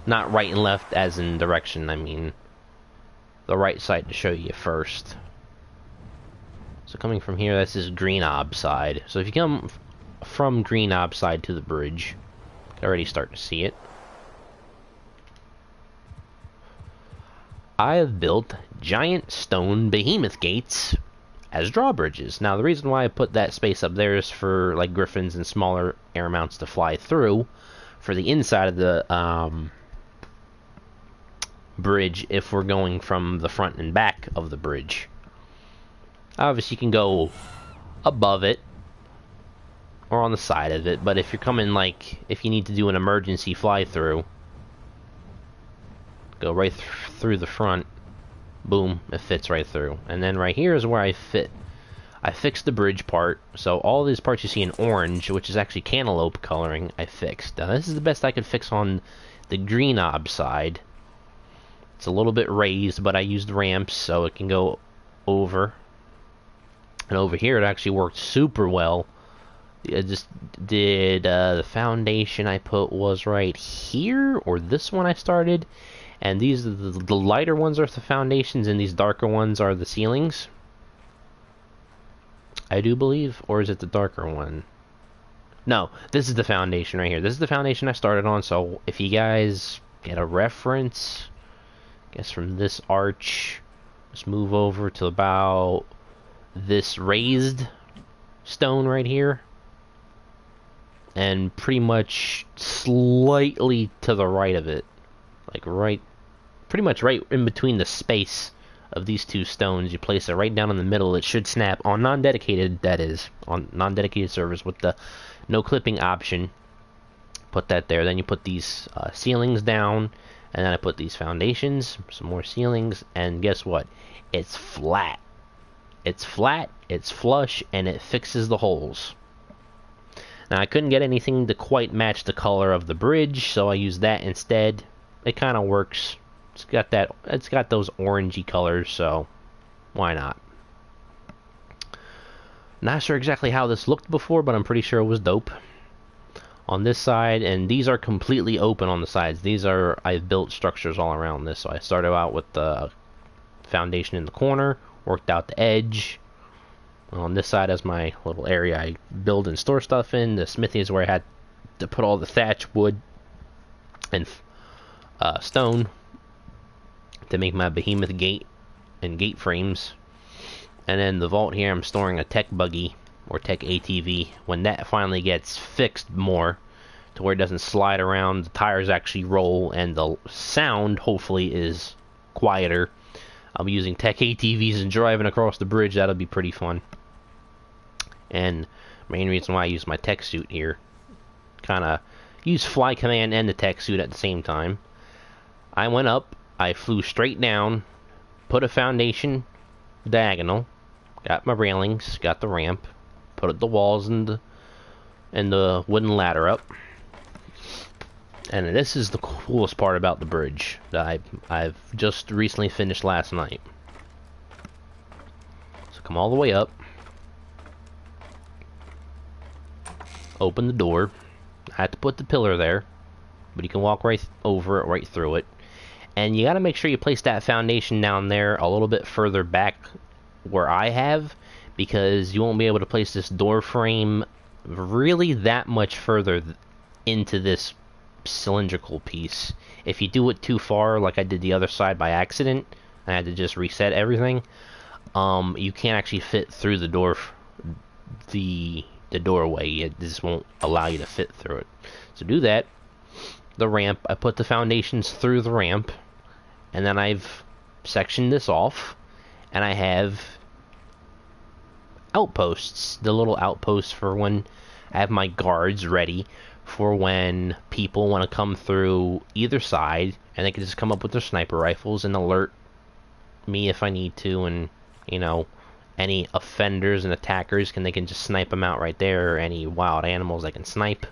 Not right and left as in direction, I mean the right side to show you first. So coming from here, this is Green Ob side. So if you come from Green Ob side to the bridge, you can already start to see it. I have built giant stone behemoth gates as drawbridges. Now, the reason why I put that space up there is for like griffins and smaller air mounts to fly through. For the inside of the bridge, if we're going from the front and back of the bridge. Obviously, you can go above it or on the side of it, but if you're coming, like, if you need to do an emergency fly-through, go right through the front, boom, it fits right through. And then right here is where I fixed the bridge part, so all these parts you see in orange, which is actually cantaloupe coloring, I fixed. Now, this is the best I could fix on the Green Ob side. It's a little bit raised, but I used ramps so it can go over. And over here, it actually worked super well. I just did the foundation I put was right here, or this one I started. And these are the lighter ones are the foundations, and these darker ones are the ceilings, I do believe. Or is it the darker one? No, this is the foundation right here. This is the foundation I started on, so if you guys get a reference, I guess from this arch, let's move over to about this raised stone right here, and pretty much slightly to the right of it, like pretty much right in between the space of these two stones. You place it right down in the middle. It should snap on non-dedicated, that is, on non-dedicated servers with the no clipping option. Put that there. Then you put these ceilings down, and then I put these foundations, some more ceilings, and guess what? It's flat. It's flat, it's flush, and it fixes the holes. Now, I couldn't get anything to quite match the color of the bridge, so I used that instead. It kind of works. It's got those orangey colors, so why not? Not sure exactly how this looked before, but I'm pretty sure it was dope. on this side, and these are completely open on the sides. I've built structures all around this. So I started out with the foundation in the corner, worked out the edge. On this side is my little area I build and store stuff in. The smithy is where I had to put all the thatch, wood, and stone to make my behemoth gate and gate frames. And then the vault here, I'm storing a tech buggy or tech ATV. When that finally gets fixed more to where it doesn't slide around, the tires actually roll, and the sound hopefully is quieter. I'll be using tech ATVs and driving across the bridge. That'll be pretty fun. And main reason why I use my tech suit here, kind of use fly command and the tech suit at the same time. I went up, I flew straight down, put a foundation diagonal, got my railings, got the ramp, put the walls and the wooden ladder up. And this is the coolest part about the bridge that I've just recently finished last night. So come all the way up, open the door. I had to put the pillar there, but you can walk right over it, right through it. And you got to make sure you place that foundation down there a little bit further back where I have, because you won't be able to place this door frame really that much further into this cylindrical piece. If you do it too far, like I did the other side by accident, I had to just reset everything. You can't actually fit through the door, the doorway. It just won't allow you to fit through it. So do that. The ramp, I put the foundations through the ramp, and then I've sectioned this off, and I have outposts, the little outposts for when I have my guards ready for when people want to come through either side, and they can just come up with their sniper rifles and alert me if I need to, and you know, any offenders and attackers they can just snipe them out right there, or any wild animals I can snipe.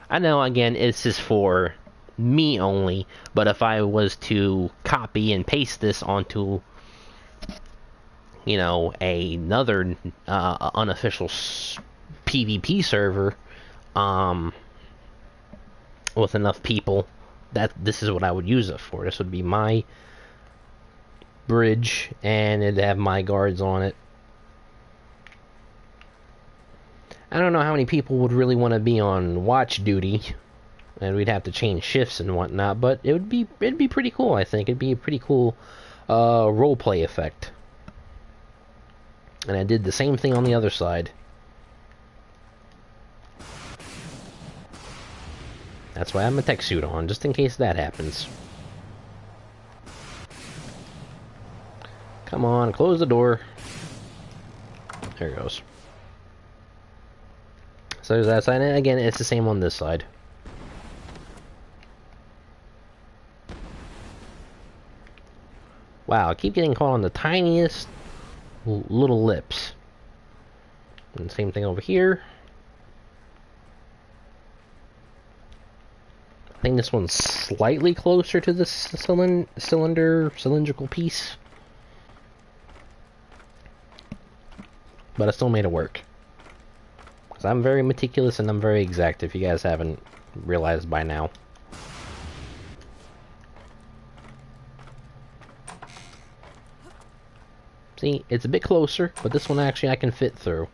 I know, again, this is for me only, but if I was to copy and paste this onto, you know, another unofficial PvP server, with enough people, this is what I would use it for. This would be my bridge, and it'd have my guards on it. I don't know how many people would really want to be on watch duty, and we'd have to change shifts and whatnot, but it'd be pretty cool, I think. It'd be a pretty cool roleplay effect. And I did the same thing on the other side. That's why I have my tech suit on, just in case that happens. Come on, close the door. There it goes. So there's that side, and again, it's the same on this side. Wow, I keep getting caught on the tiniest little lips. And same thing over here. I think this one's slightly closer to the cylindrical piece. But I still made it work. Because I'm very meticulous and I'm very exact, if you guys haven't realized by now. See, it's a bit closer, but this one actually I can fit through.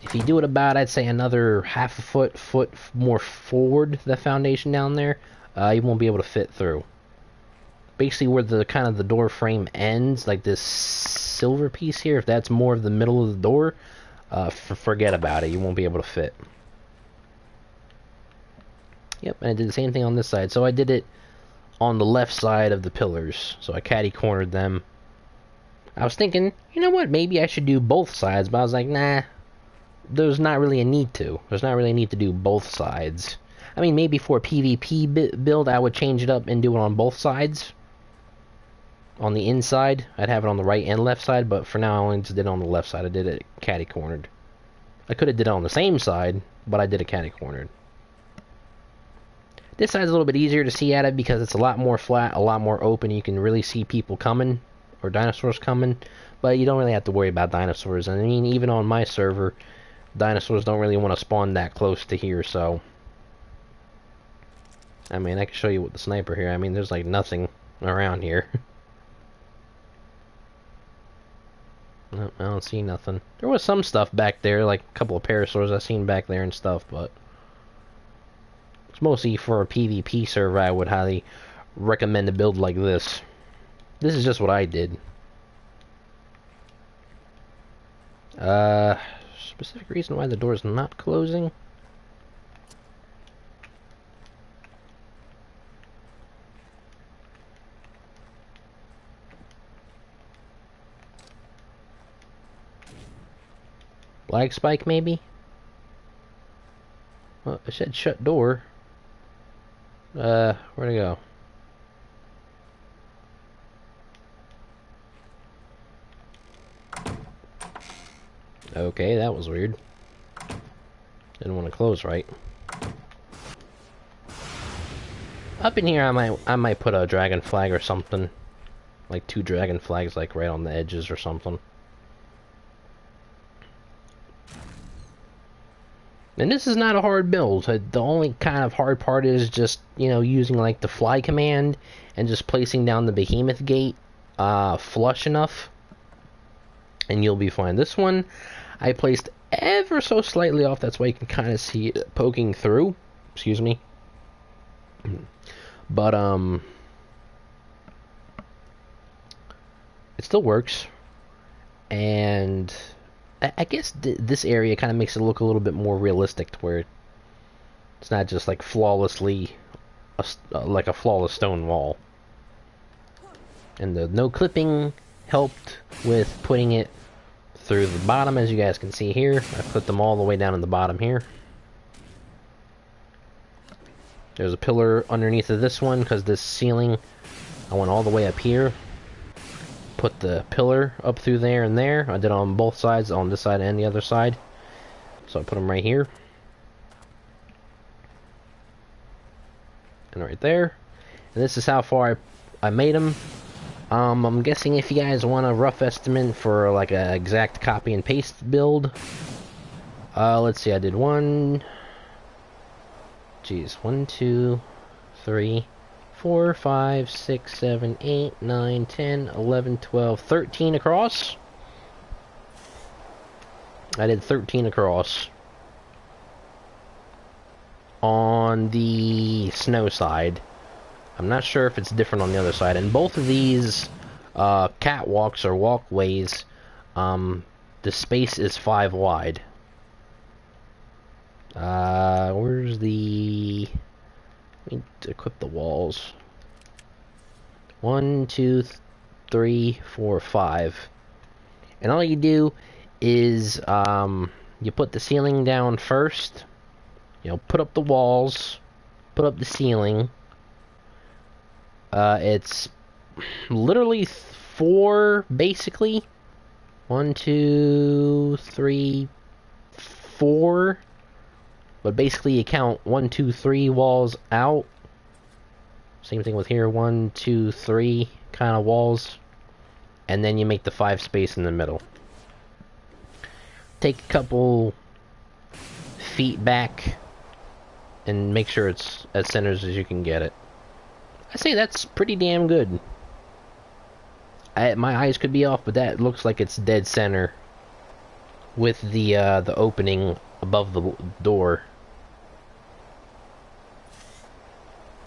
If you do it about, I'd say another half a foot more forward, the foundation down there, you won't be able to fit through. Basically where the kind of the door frame ends, like this silver piece here, if that's more of the middle of the door, forget about it, you won't be able to fit. Yep, and I did the same thing on this side. So I did it on the left side of the pillars, so I catty-cornered them. I was thinking, you know what, maybe I should do both sides, but I was like, nah, there's not really a need to. There's not really a need to do both sides. I mean, maybe for a PvP build, I would change it up and do it on both sides. On the inside, I'd have it on the right and left side, but for now, I only just did it on the left side. I did it catty-cornered. I could have did it on the same side, but I did it catty-cornered. This side's a little bit easier to see at it because it's a lot more flat, a lot more open. You can really see people coming, or dinosaurs coming, but you don't really have to worry about dinosaurs. And I mean, even on my server, dinosaurs don't really want to spawn that close to here, so... I mean, I can show you with the sniper here. I mean, there's like nothing around here. Nope, I don't see nothing. There was some stuff back there, like a couple of parasaurs I seen back there and stuff, but... It's mostly for a PvP server. I would highly recommend a build like this. This is just what I did. Specific reason why the door is not closing? Lag spike, maybe? Well, it said shut door. Where'd it go? Okay, that was weird. Didn't want to close right. Up in here, I might put a dragon flag or something, like 2 dragon flags, like right on the edges or something. And this is not a hard build. The only kind of hard part is just, you know, using like the fly command and just placing down the behemoth gate flush enough, and you'll be fine. This one I placed ever so slightly off. That's why you can kind of see it poking through. Excuse me. But it still works, and I guess this area kind of makes it look a little bit more realistic, to where it's not just like flawlessly like a flawless stone wall. And the no clipping helped with putting it through the bottom, as you guys can see here. I put them all the way down in the bottom here. There's a pillar underneath of this one, because this ceiling, I went all the way up here. Put the pillar up through there and there. I did it on both sides, on this side and the other side. So I put them right here. And right there. And this is how far I made them. I'm guessing if you guys want a rough estimate for like an exact copy and paste build. Let's see, I did 1, 2, 3, 4, 5, 6, 7, 8, 9, 10, 11, 12, 13 across. I did 13 across on the snow side. I'm not sure if it's different on the other side. And both of these catwalks or walkways, the space is 5 wide. Where's the... Let me equip the walls. 1, 2, 3, 4, 5. And all you do is you put the ceiling down first. You know, put up the walls, put up the ceiling. It's literally 4, basically. 1, 2, 3, 4. But basically you count 1, 2, 3 walls out. Same thing with here, 1, 2, 3 kind of walls. And then you make the 5 space in the middle. Take a couple feet back and make sure it's as centered as you can get it. I say that's pretty damn good. My eyes could be off, but that looks like it's dead center with the opening above the door.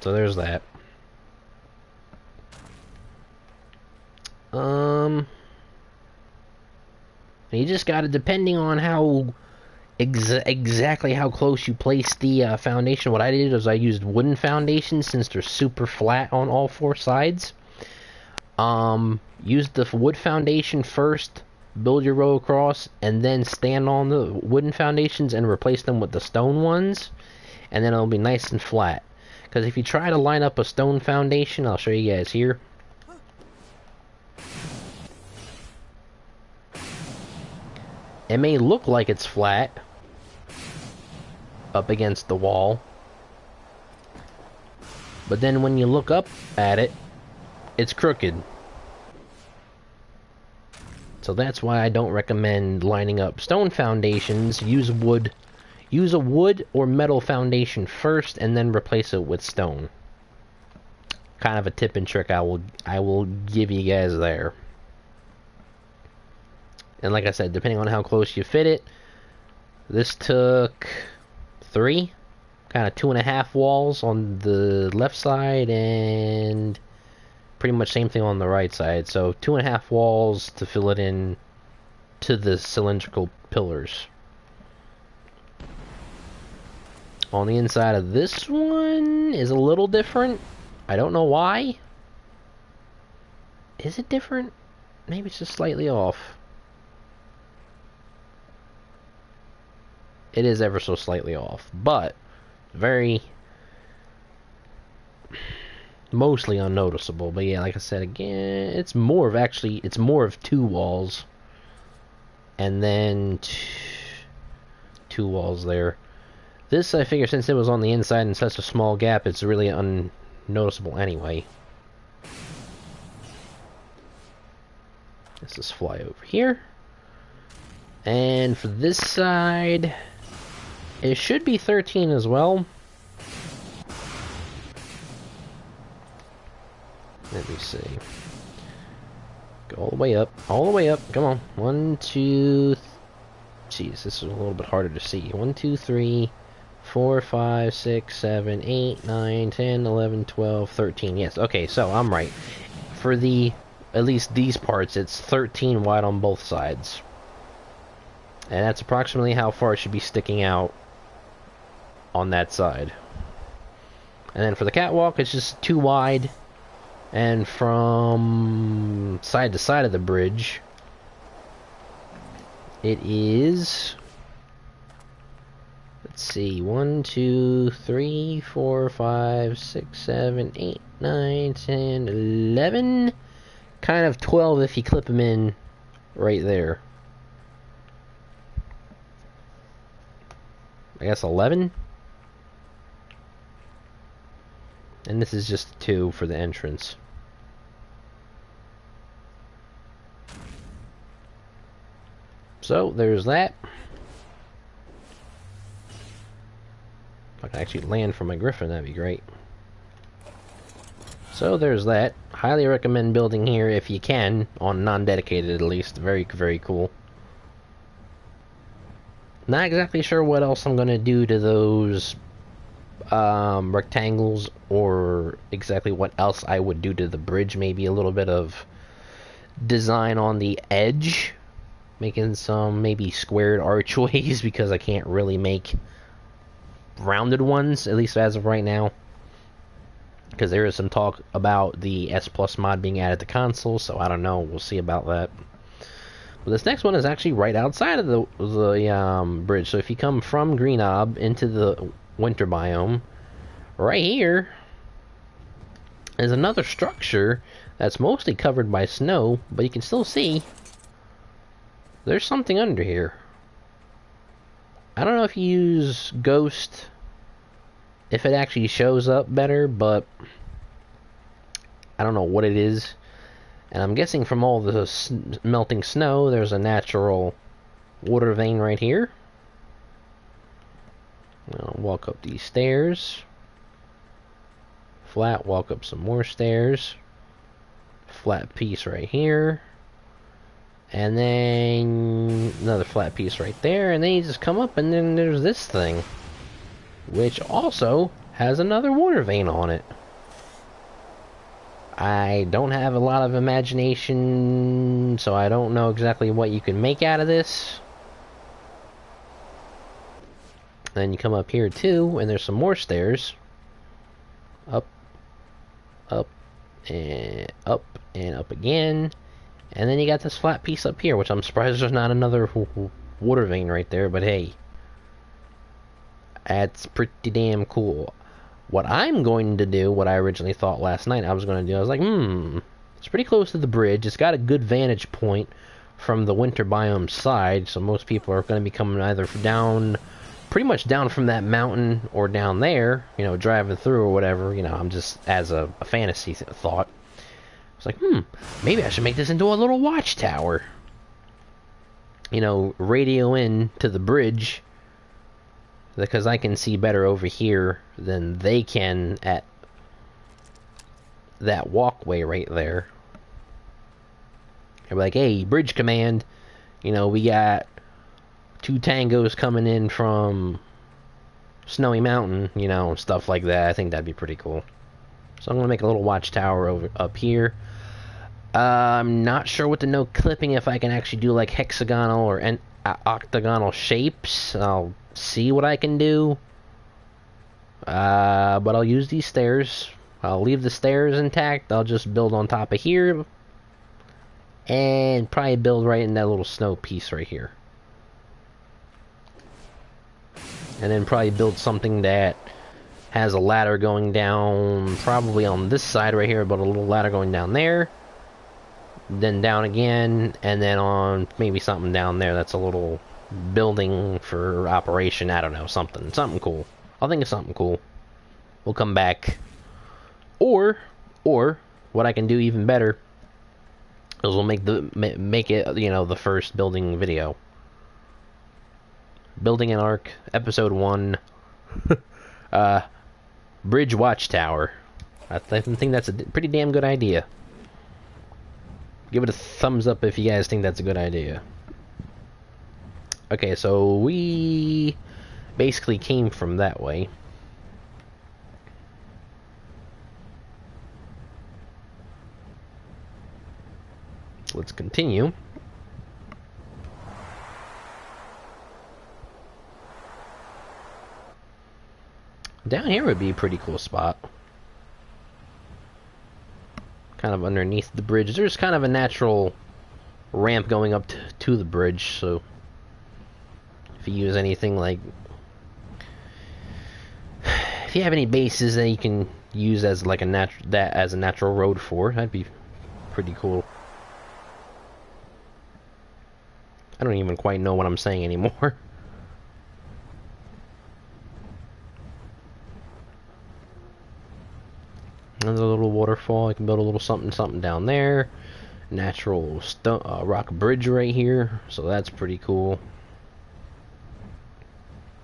So there's that. You just gotta, depending on how exactly how close you place the foundation. What I did is I used wooden foundations, since they're super flat on all 4 sides. Use the wood foundation first, build your row across, and then stand on the wooden foundations and replace them with the stone ones, and then it'll be nice and flat. Because if you try to line up a stone foundation, I'll show you guys here. It may look like it's flat up against the wall, but then when you look up at it, it's crooked. So that's why I don't recommend lining up stone foundations. Use wood. Use a wood or metal foundation first, and then replace it with stone. Kind of a tip and trick I will give you guys there. And like I said, depending on how close you fit it, this took 3, kind of 2.5 walls on the left side, and pretty much same thing on the right side. So 2.5 walls to fill it in to the cylindrical pillars. On the inside of this one is a little different. I don't know why. Is it different? Maybe it's just slightly off. It is ever so slightly off, but very mostly unnoticeable. But yeah, like I said again, it's more of 2 walls, and then 2 walls there. This, I figure, since it was on the inside in such a small gap, it's really unnoticeable anyway. Let's just fly over here. And for this side, it should be 13 as well. Let me see. Go all the way up. All the way up. Come on. 1, 2... Jeez, this is a little bit harder to see. 1, 2, 3... 4, 5, 6, 7, 8, 9, 10, 11, 12, 13. Yes, okay, so I'm right. For at least these parts, it's 13 wide on both sides. And that's approximately how far it should be sticking out on that side. And then for the catwalk, it's just 2 wide. And from side to side of the bridge, it is... Let's see, 1, 2, 3, 4, 5, 6, 7, 8, 9, 10, 11. Kind of 12 if you clip them in right there. I guess 11. And this is just 2 for the entrance. So, there's that. If I can actually land from my griffin, that'd be great. So there's that. Highly recommend building here if you can, on non-dedicated at least. Very, very cool. Not exactly sure what else I'm going to do to those rectangles, or exactly what else I would do to the bridge. Maybe a little bit of design on the edge. Making some maybe squared archways, because I can't really make rounded ones, at least as of right now, because there is some talk about the S Plus mod being added to console, so I don't know, we'll see about that. But this next one is actually right outside of the bridge, so if you come from Greenob into the winter biome, right here is another structure that's mostly covered by snow, but you can still see there's something under here. I don't know if you use Ghost, if it actually shows up better, but I don't know what it is. And I'm guessing from all the melting snow, there's a natural water vein right here. I'll walk up these stairs. Flat, walk up some more stairs. Flat piece right here. And then another flat piece right there, and then you just come up, and then there's this thing, which also has another water vein on it. I don't have a lot of imagination, so I don't know exactly what you can make out of this. Then you come up here too, and there's some more stairs. Up, up, and up again. And then you got this flat piece up here, which I'm surprised there's not another water vein right there, but hey. That's pretty damn cool. What I'm going to do, what I originally thought last night I was going to do, I was like, it's pretty close to the bridge. It's got a good vantage point from the winter biome side, so most people are going to be coming either down, pretty much down from that mountain, or down there, you know, driving through or whatever. You know, I'm just, as a fantasy thought. It's like, maybe I should make this into a little watchtower. you know, radio in to the bridge, because I can see better over here than they can at that walkway right there. They're like, hey, bridge command, you know, we got 2 tangos coming in from Snowy Mountain, you know, stuff like that. I think that'd be pretty cool. So I'm going to make a little watchtower over up here. I'm not sure what to no clipping, if I can actually do like hexagonal or octagonal shapes. I'll see what I can do. But I'll use these stairs. I'll leave the stairs intact. I'll just build on top of here. And probably build right in that little snow piece right here. And then probably build something that has a ladder going down, probably on this side right here, but a little ladder going down there. Then down again, and then on maybe something down there that's a little building for operation. I don't know, something cool. I'll think of something cool. We'll come back. Or what I can do even better is we'll make it, you know, the first building video. Building an ARK, episode 1. Bridge watchtower. I think that's a pretty damn good idea. Give it a thumbs up if you guys think that's a good idea. Okay, so we basically came from that way. Let's continue. Down here would be a pretty cool spot. Kind of underneath the bridge. There's kind of a natural ramp going up to the bridge, so if you use anything like... if you have any bases that you can use as like a natural road for, that'd be pretty cool. I don't even quite know what I'm saying anymore. Another little waterfall. I can build a little something down there. Natural rock bridge right here, so that's pretty cool.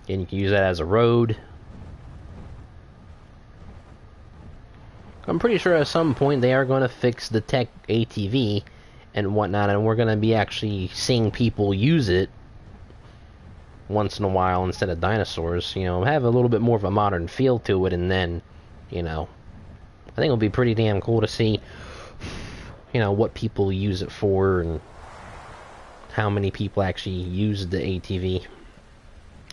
And you can use that as a road. I'm pretty sure at some point they are going to fix the tech ATV and whatnot, and we're going to be actually seeing people use it once in a while instead of dinosaurs. You know, have a little bit more of a modern feel to it, and then, you know, I think it'll be pretty damn cool to see, you know, what people use it for and how many people actually use the ATV.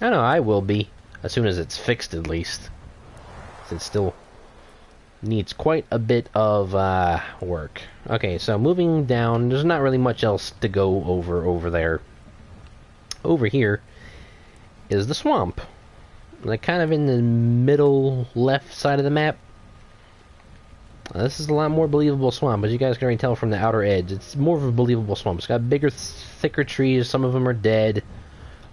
I know I will be, as soon as it's fixed at least. It still needs quite a bit of work. Okay, so moving down, there's not really much else to go over there. Over here is the swamp. Like kind of in the middle left side of the map. This is a lot more believable swamp, as you guys can already tell from the outer edge. It's more of a believable swamp. It's got bigger, thicker trees. Some of them are dead.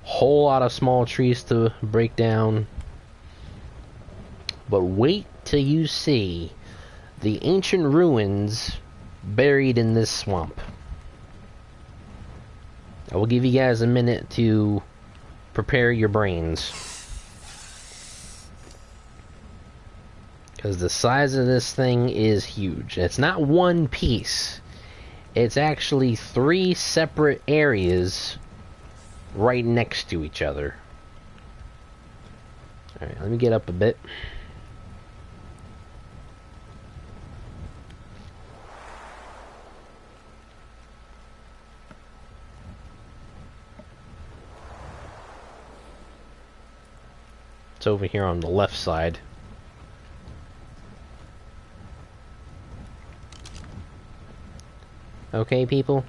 Whole lot of small trees to break down. But wait till you see the ancient ruins buried in this swamp. I will give you guys a minute to prepare your brains. Because the size of this thing is huge. It's not one piece. It's actually 3 separate areas right next to each other. Alright, let me get up a bit. It's over here on the left side. Okay, people?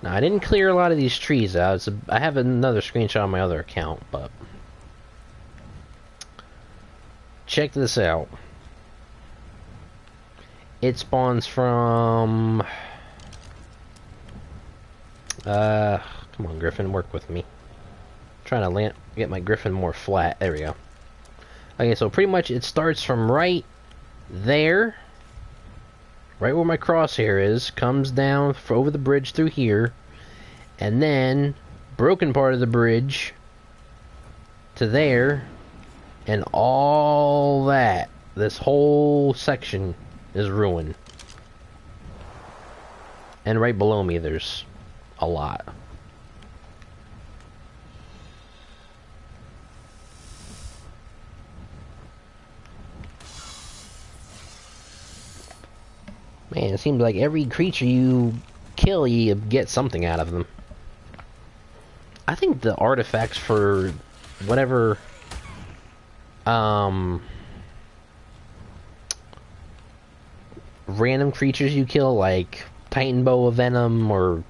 Now, I didn't clear a lot of these trees out. I have another screenshot on my other account, but... check this out. It spawns from... come on, Griffin, work with me. I'm trying to get my Griffin more flat. There we go. Okay, so pretty much it starts from right there... right where my crosshair is, comes down over the bridge through here, and then broken part of the bridge to there, and all that. This whole section is ruined. And right below me there's a lot. Man, it seems like every creature you kill, you get something out of them. I think the artifacts for whatever random creatures you kill, like Titan Boa Venom or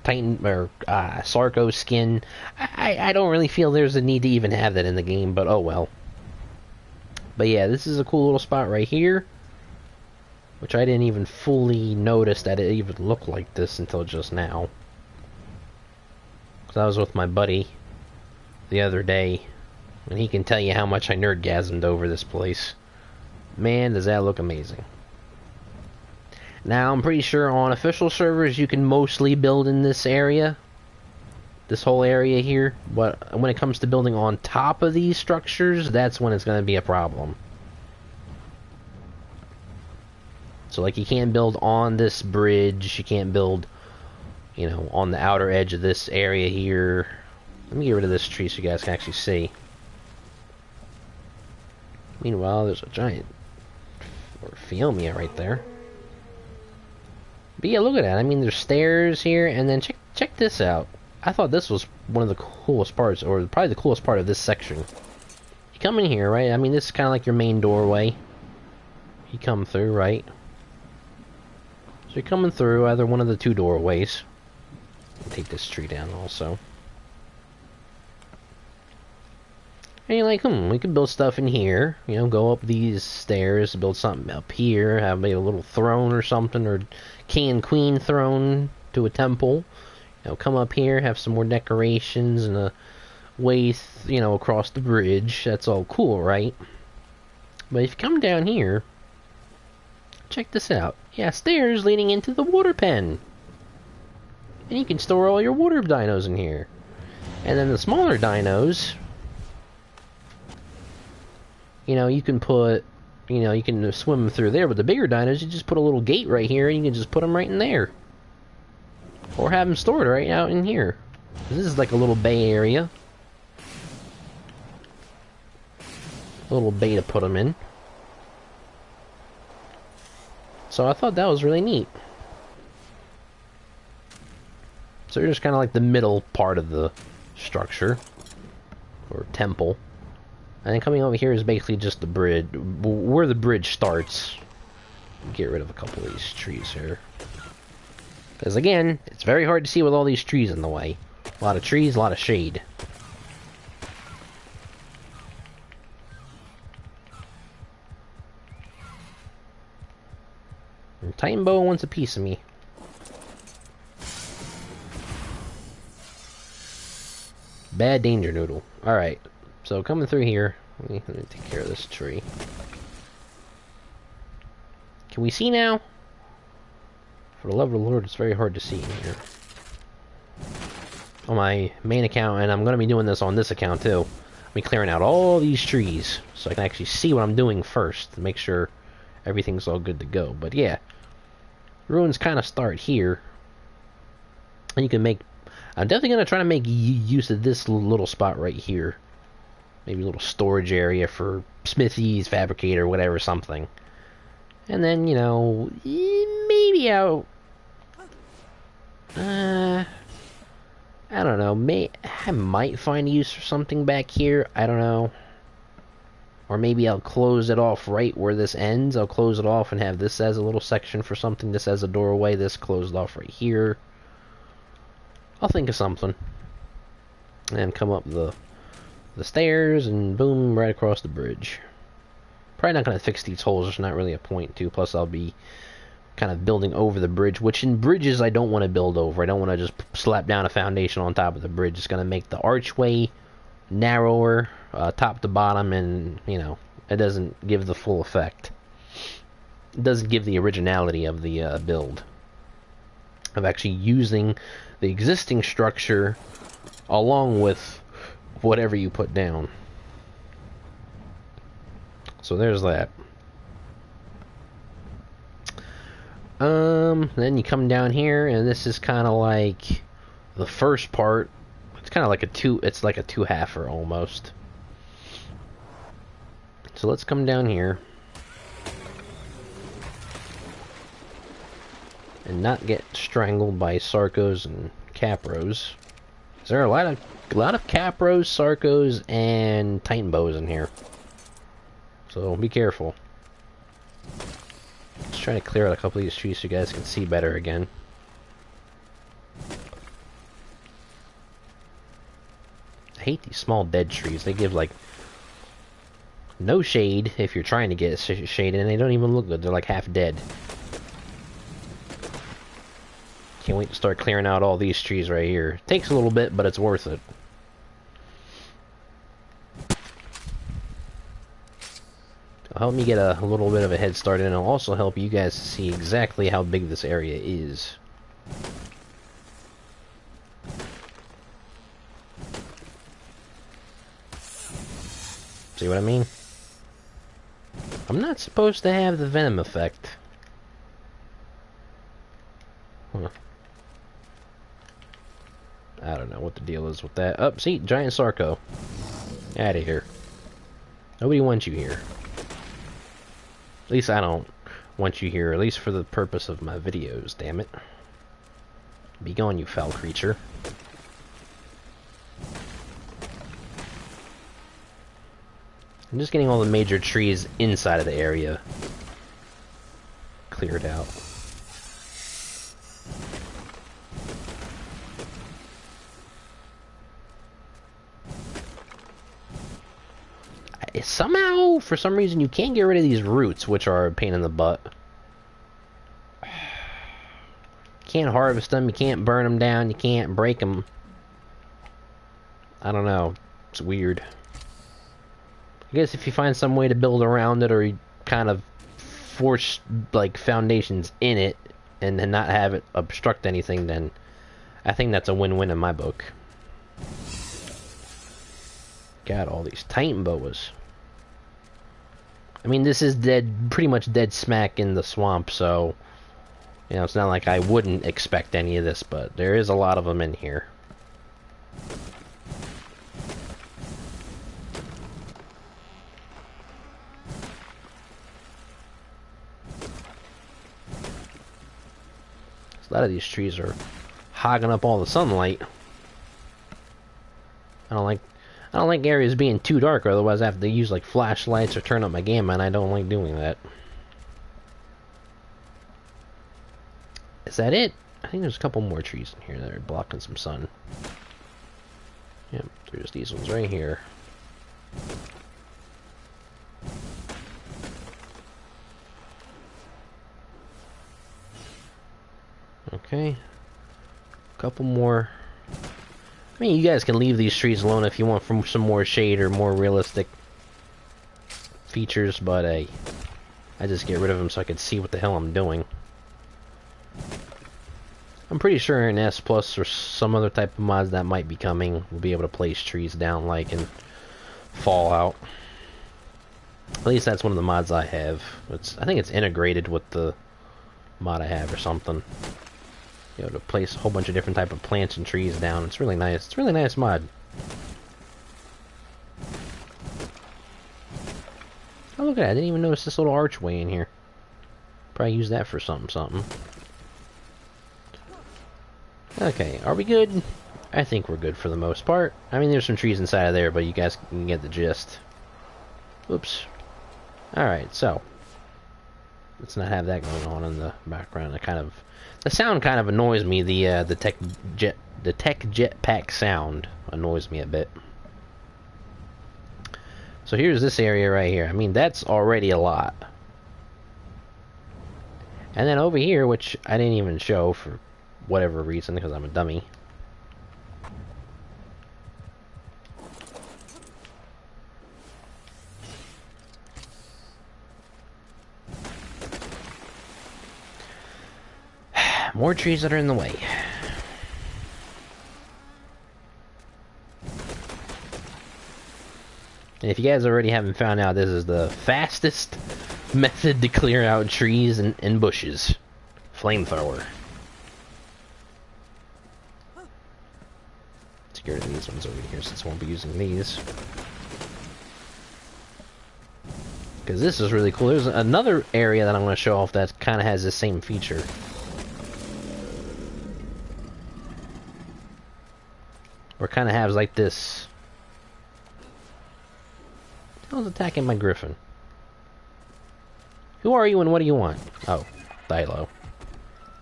Sarco Skin, I don't really feel there's a need to even have that in the game, but oh well. But yeah, this is a cool little spot right here, which I didn't even fully notice that it even looked like this until just now. Because I was with my buddy the other day, and he can tell you how much I nerdgasmed over this place. Man, does that look amazing. Now, I'm pretty sure on official servers you can mostly build in this area. This whole area here. But when it comes to building on top of these structures, that's when it's going to be a problem. So, like, you can't build on this bridge. You can't build, you know, on the outer edge of this area here. Let me get rid of this tree so you guys can actually see. Meanwhile, there's a giant Orpheomia right there. But yeah, look at that. I mean, there's stairs here, and then check this out. I thought this was one of the coolest parts, or probably the coolest part of this section. You come in here, right? I mean, this is kind of like your main doorway. You come through, right? So you're coming through either one of the two doorways. I'll take this tree down also. And you're like, we could build stuff in here. You know, go up these stairs, build something up here, have maybe a little throne or something, or king and queen throne to a temple. You know, come up here, have some more decorations and a way, you know, across the bridge. That's all cool, right? But if you come down here, check this out. Yeah, stairs leading into the water pen. And you can store all your water dinos in here. And then the smaller dinos, you know, you can put, you know, you can swim through there. But the bigger dinos, you just put a little gate right here, and you can just put them right in there. Or have them stored right out in here. This is like a little bay area. A little bay to put them in. So I thought that was really neat. So you're just kind of like the middle part of the structure. Or temple. And then coming over here is basically just the bridge. Where the bridge starts. Get rid of a couple of these trees here. Because again, it's very hard to see with all these trees in the way. A lot of trees, a lot of shade. And Titan Boa wants a piece of me. Bad danger noodle. Alright, so coming through here, let me take care of this tree. Can we see now? For the love of the Lord, it's very hard to see in here. On my main account, and I'm going to be doing this on this account too. I'll be clearing out all these trees, so I can actually see what I'm doing first, to make sure everything's all good to go. But yeah, ruins kind of start here. And you can make... I'm definitely going to try to make use of this little spot right here. Maybe a little storage area for smithies, fabricator, whatever, something. And then, you know, maybe out... I don't know. I might find use for something back here. I don't know. Or maybe I'll close it off right where this ends. I'll close it off and have this as a little section for something. This as a doorway. This closed off right here. I'll think of something. And come up the stairs and boom, right across the bridge. Probably not going to fix these holes. There's not really a point to. Plus I'll be kind of building over the bridge, which in bridges I don't want to build over. I don't want to just slap down a foundation on top of the bridge. It's going to make the archway narrower, top to bottom, and, you know, it doesn't give the full effect. It doesn't give the originality of the build. of actually using the existing structure along with whatever you put down. So there's that. Then you come down here, and this is kind of like the first part. It's kind of like it's like a two-halfer almost. So let's come down here and not get strangled by Sarcos and Capros. There are a lot of Capros, Sarcos, and Titan bows in here. So be careful. Just trying to clear out a couple of these trees so you guys can see better again. I hate these small dead trees. They give like no shade if you're trying to get shade, and they don't even look good. They're like half dead. Can't wait to start clearing out all these trees right here. Takes a little bit, but it's worth it. It'll help me get a little bit of a head start, and it'll also help you guys see exactly how big this area is. See what I mean? I'm not supposed to have the venom effect. Huh. I don't know what the deal is with that. Oh, see, giant Sarco. Out of here. Nobody wants you here. At least I don't want you here, at least for the purpose of my videos, damn it. Be gone, you foul creature. I'm just getting all the major trees inside of the area cleared out. Somehow, for some reason, you can't get rid of these roots, which are a pain in the butt. Can't harvest them, you can't burn them down, you can't break them. I don't know. It's weird. I guess if you find some way to build around it, or you kind of force, like, foundations in it, and then not have it obstruct anything, then I think that's a win-win in my book. Got all these Titan boas. I mean, this is dead, pretty much dead smack in the swamp, so, you know, it's not like I wouldn't expect any of this, but there is a lot of them in here. A lot of these trees are hogging up all the sunlight. I don't like areas being too dark, or otherwise I have to use like flashlights or turn up my gamma, and I don't like doing that. Is that it? I think there's a couple more trees in here that are blocking some sun. Yep, there's these ones right here. Okay. A couple more. I mean, you guys can leave these trees alone if you want from some more shade or more realistic features, but I just get rid of them so I can see what the hell I'm doing. I'm pretty sure in S Plus or some other type of mods that might be coming, we'll be able to place trees down like in Fallout. At least that's one of the mods I have. I think it's integrated with the mod I have or something. You know, to place a whole bunch of different type of plants and trees down. It's really nice. It's a really nice mod. Oh, look at that. I didn't even notice this little archway in here. Probably use that for something. Okay, are we good? I think we're good for the most part. I mean, there's some trees inside of there, but you guys can get the gist. Oops. Alright, so. Let's not have that going on in the background. The sound kind of annoys me. The tech jetpack sound annoys me a bit. So here's this area right here. I mean, that's already a lot. And then over here, which I didn't even show for whatever reason, because I'm a dummy. More trees that are in the way. And if you guys already haven't found out, this is the fastest method to clear out trees and bushes. Flamethrower. Let's get rid of these ones over here since I won't be using these. Because this is really cool. There's another area that I'm going to show off that kind of has the same feature. Or kind of has like this. Who's attacking my griffin? Who are you and what do you want? Oh, Dilo.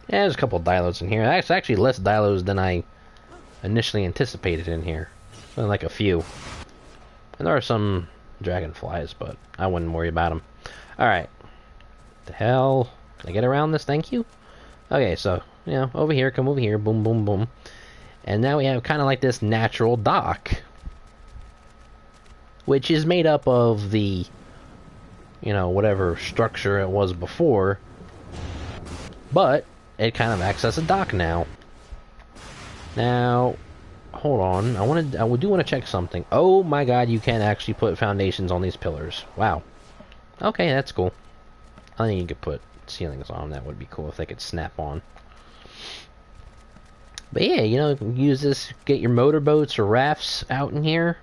Yeah, there's a couple of Dilos in here. That's actually less Dilos than I initially anticipated in here. Only like a few. And there are some dragonflies, but I wouldn't worry about them. Alright. The hell? Can I get around this? Thank you? Okay, so, you know, over here, come over here. Boom, boom, boom. And now we have kind of like this natural dock. Which is made up of the, you know, whatever structure it was before. But it kind of acts as a dock now. Now, hold on. I do want to check something. Oh my god, you can actually put foundations on these pillars. Wow. Okay, that's cool. I think you could put ceilings on them. That would be cool if they could snap on. But yeah, you know, you can use this, get your motorboats or rafts out in here.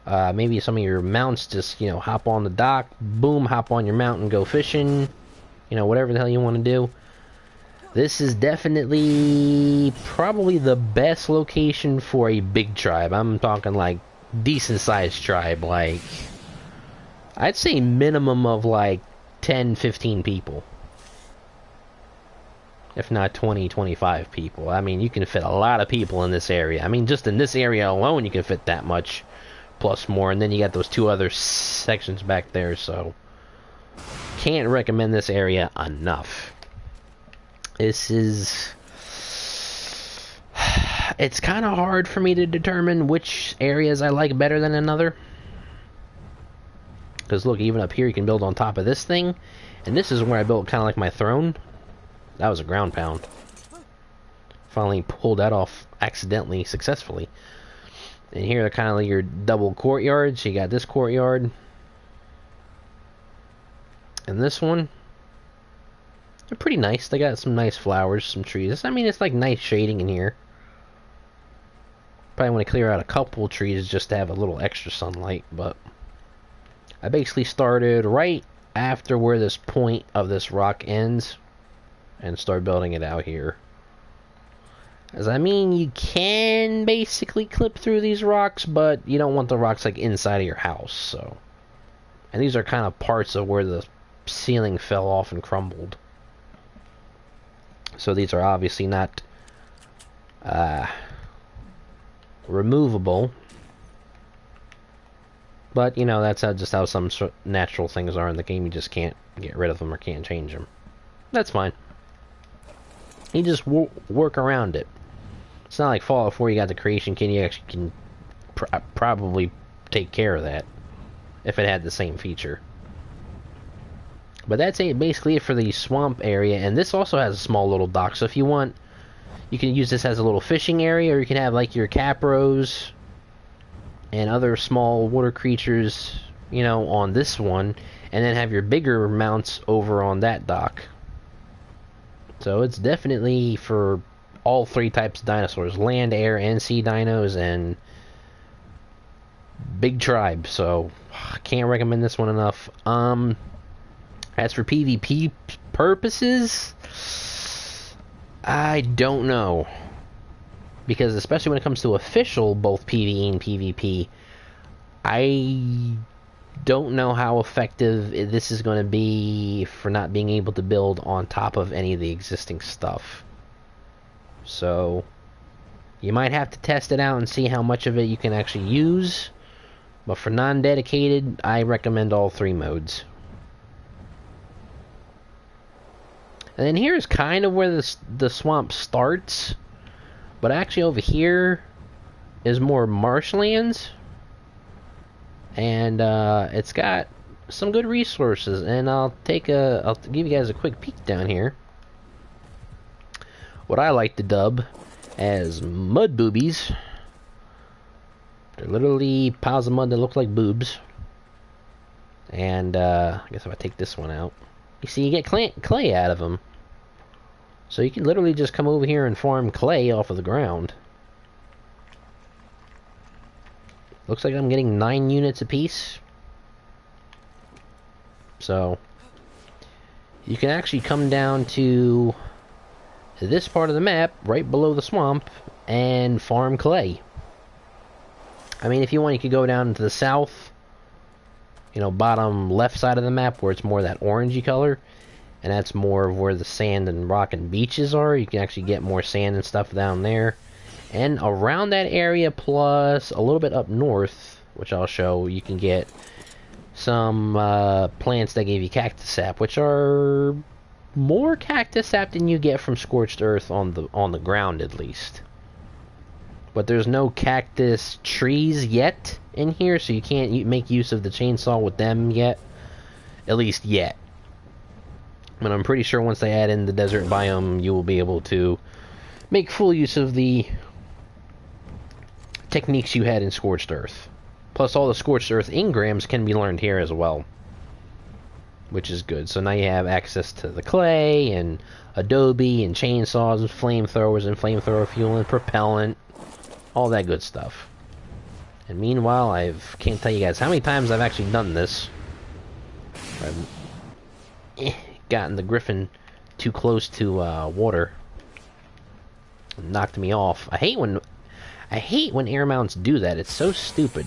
Maybe some of your mounts just, you know, hop on the dock, boom, hop on your mount and go fishing. You know, whatever the hell you want to do. This is definitely probably the best location for a big tribe. I'm talking like decent sized tribe. Like, I'd say minimum of like 10, 15 people. If not 20, 25 people. I mean, you can fit a lot of people in this area. I mean, just in this area alone, you can fit that much. Plus more, and then you got those two other sections back there, so can't recommend this area enough. This is, it's kind of hard for me to determine which areas I like better than another, because look, even up here you can build on top of this thing, and this is where I built kind of like my throne. That was a ground pound. Finally pulled that off accidentally, successfully. And here are kind of like your double courtyards. You got this courtyard. And this one. They're pretty nice. They got some nice flowers, some trees. I mean, it's like nice shading in here. Probably want to clear out a couple trees just to have a little extra sunlight. But I basically started right after where this point of this rock ends. And start building it out here. As I mean, you can basically clip through these rocks, but you don't want the rocks like inside of your house, so. And these are kind of parts of where the ceiling fell off and crumbled. So these are obviously not removable. But, you know, that's just how some natural things are in the game. You just can't get rid of them or can't change them. That's fine. You just work around it. It's not like Fallout 4, you got the creation kit, you actually can probably take care of that if it had the same feature. But that's basically it for the swamp area, and this also has a small little dock, so if you want, you can use this as a little fishing area, or you can have like your capros and other small water creatures, you know, on this one, and then have your bigger mounts over on that dock. So it's definitely for all three types of dinosaurs, land, air, and sea dinos, and big tribe, so I can't recommend this one enough. As for PvP purposes, I don't know, because especially when it comes to official, both PvE and PvP, I don't know how effective this is going to be for not being able to build on top of any of the existing stuff. So you might have to test it out and see how much of it you can actually use. But for non-dedicated, I recommend all three modes. And then here's kind of where the swamp starts. But actually over here is more marshlands. And it's got some good resources. And I'll give you guys a quick peek down here. what I like to dub as mud boobies. They're literally piles of mud that look like boobs. And I guess if I take this one out, you see you get clay out of them. So you can literally just come over here and farm clay off of the ground. Looks like I'm getting 9 units apiece. So you can actually come down to this part of the map, right below the swamp, and farm clay. I mean, if you want, you could go down to the south, you know, bottom left side of the map, where it's more that orangey color, and that's more of where the sand and rock and beaches are. You can actually get more sand and stuff down there. And around that area, plus a little bit up north, which I'll show, you can get some plants that give you cactus sap, which are more cactus sap than you get from scorched earth on the ground, at least. But there's no cactus trees yet in here, so you can't make use of the chainsaw with them yet. At least yet. But I'm pretty sure once they add in the desert biome, you will be able to make full use of the techniques you had in scorched earth. Plus, all the scorched earth engrams can be learned here as well, which is good. So now you have access to the clay and adobe and chainsaws and flamethrowers and flamethrower fuel and propellant, all that good stuff. And meanwhile, I can't tell you guys how many times I've actually done this. I've gotten the griffin too close to water, and knocked me off. I hate when air mounts do that. It's so stupid.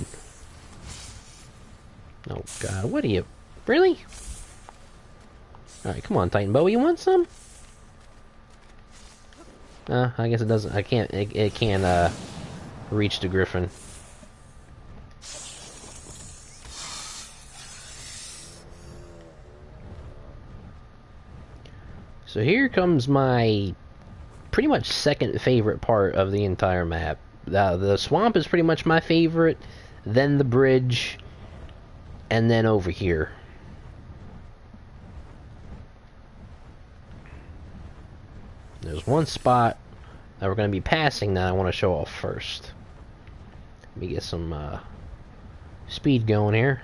Oh god, what are you? Really? Alright, come on, Titan Bow, you want some? I guess it doesn't. I can't. It can't reach the griffin. So here comes my pretty much second favorite part of the entire map. The swamp is pretty much my favorite, then the bridge, and then over here. There's one spot that we're going to be passing that I want to show off first. Let me get some speed going here.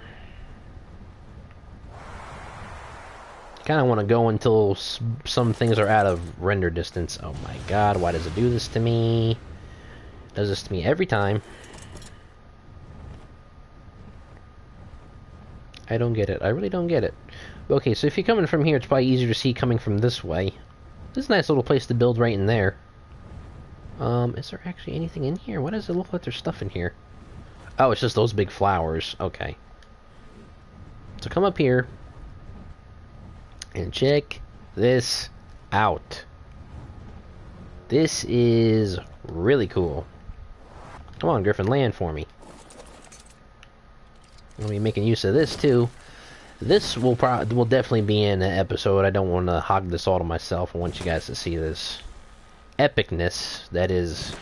Kind of want to go until some things are out of render distance. Oh my god, why does it do this to me? It does this to me every time. I don't get it. I really don't get it. Okay, so if you're coming from here, it's probably easier to see coming from this way. This is a nice little place to build right in there. Is there actually anything in here? Why does it look like there's stuff in here? Oh, it's just those big flowers. Okay. So come up here and check this out. This is really cool. Come on, Griffin, land for me. I'll be making use of this too. This will definitely be in an episode. I don't want to hog this all to myself. I want you guys to see this epicness that is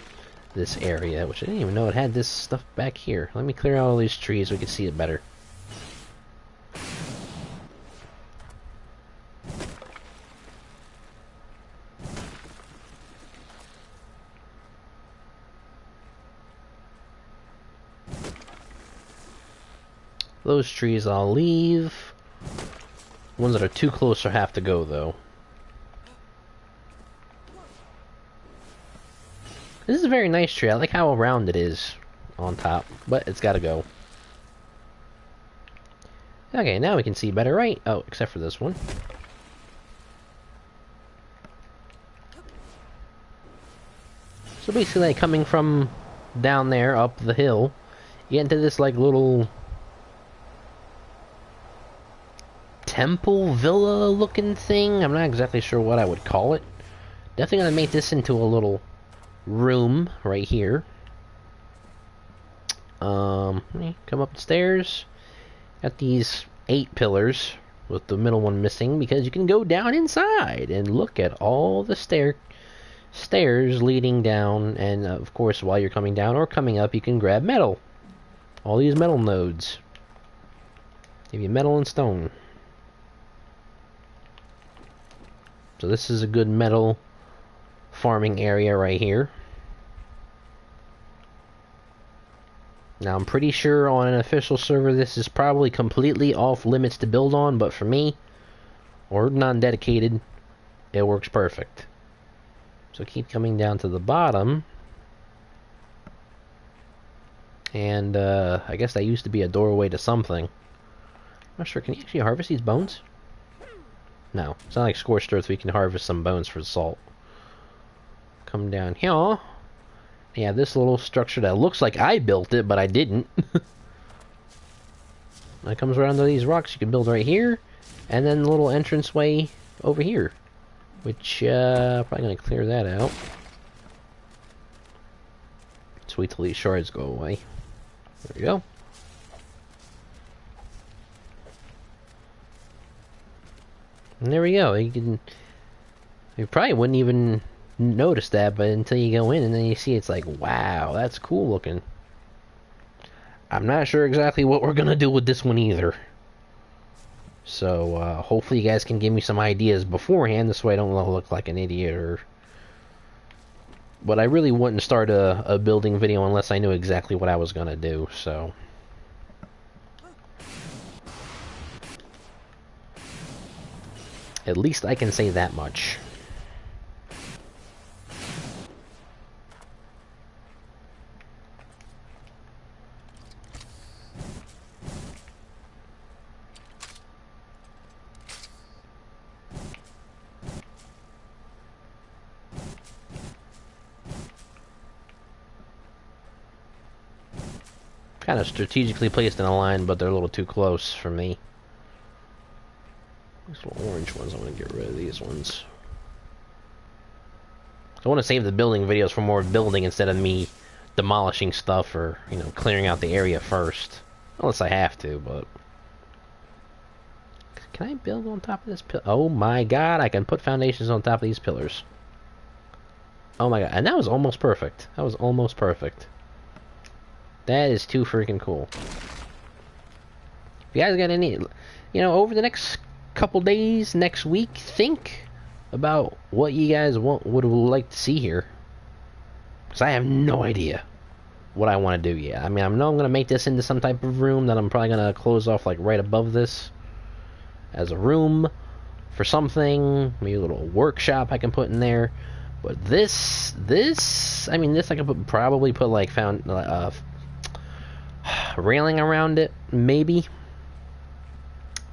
this area, which I didn't even know it had this stuff back here. Let me clear out all these trees so we can see it better. Those trees I'll leave. Ones that are too close will have to go, though. This is a very nice tree. I like how round it is on top, but it's gotta go. Okay, now we can see better, right? Oh, except for this one. So basically, like, coming from down there, up the hill, you get into this, like, little temple villa looking thing. I'm not exactly sure what I would call it. Definitely gonna make this into a little room right here. Come up the stairs. Got these 8 pillars with the middle one missing because you can go down inside and look at all the stairs leading down, and of course while you're coming down or coming up you can grab metal. All these metal nodes give you metal and stone. So this is a good metal farming area right here. Now, I'm pretty sure on an official server this is probably completely off limits to build on, but for me, or non-dedicated, it works perfect. So keep coming down to the bottom. And, I guess that used to be a doorway to something. I'm not sure, can you actually harvest these bones? No, it's not like Scorched Earth, we can harvest some bones for salt. Come down here. Yeah, this little structure that looks like I built it, but I didn't. That comes around to these rocks you can build right here, and then the little entranceway over here. Which, probably gonna clear that out. Just wait till these shards go away. There we go. And there we go. You probably wouldn't even notice that, but until you go in and then you see it's like, wow, that's cool looking. I'm not sure exactly what we're gonna do with this one either. So, hopefully you guys can give me some ideas beforehand, this way I don't look like an idiot or... But I really wouldn't start a building video unless I knew exactly what I was gonna do, so... At least I can say that much. Kind of strategically placed in a line, but they're a little too close for me. These little orange ones, I want to get rid of these ones. I want to save the building videos for more building instead of me demolishing stuff or, you know, clearing out the area first. Unless I have to, but... Can I build on top of this pillar? Oh my god, I can put foundations on top of these pillars. Oh my god, and that was almost perfect. That was almost perfect. That is too freaking cool. If you guys got any... You know, over the next couple days, next week, think about what you guys would like to see here. Because I have no idea what I want to do yet. I mean, I know I'm going to make this into some type of room that I'm probably going to close off like right above this as a room for something. Maybe a little workshop I can put in there. But this I mean, this I could probably put like railing around it, maybe.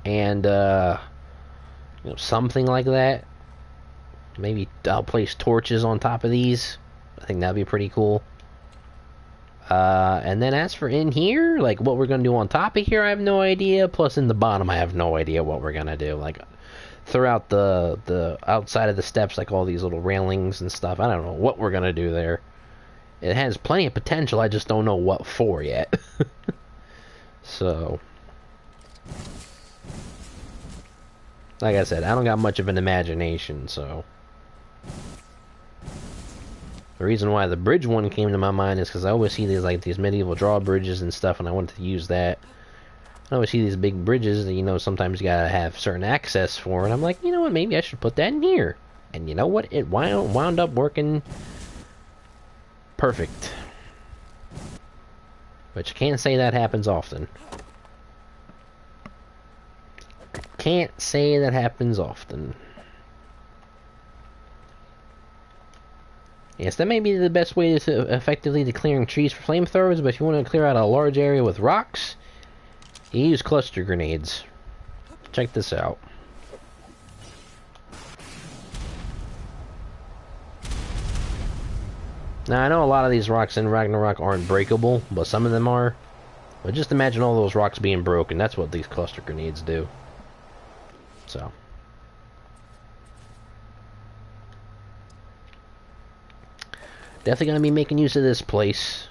And, you know, something like that. Maybe I'll place torches on top of these. I think that'd be pretty cool. And then as for in here, like what we're gonna do on top of here, I have no idea. Plus in the bottom, I have no idea what we're gonna do. Like throughout the outside of the steps, like all these little railings and stuff. I don't know what we're gonna do there. It has plenty of potential. I just don't know what for yet. So, like I said, I don't got much of an imagination, so... The reason why the bridge one came to my mind is because I always see these medieval drawbridges and stuff, and I wanted to use that. I always see these big bridges that, you know, sometimes you gotta have certain access for, and I'm like, you know what, maybe I should put that in here. And you know what, it wound up working perfect. But you can't say that happens often. Can't say that happens often. Yes, that may be the best way to effectively clearing trees for flamethrowers, but if you want to clear out a large area with rocks, you use cluster grenades. Check this out. Now, I know a lot of these rocks in Ragnarok aren't breakable, but some of them are. But just imagine all those rocks being broken. That's what these cluster grenades do. So. Definitely going to be making use of this place.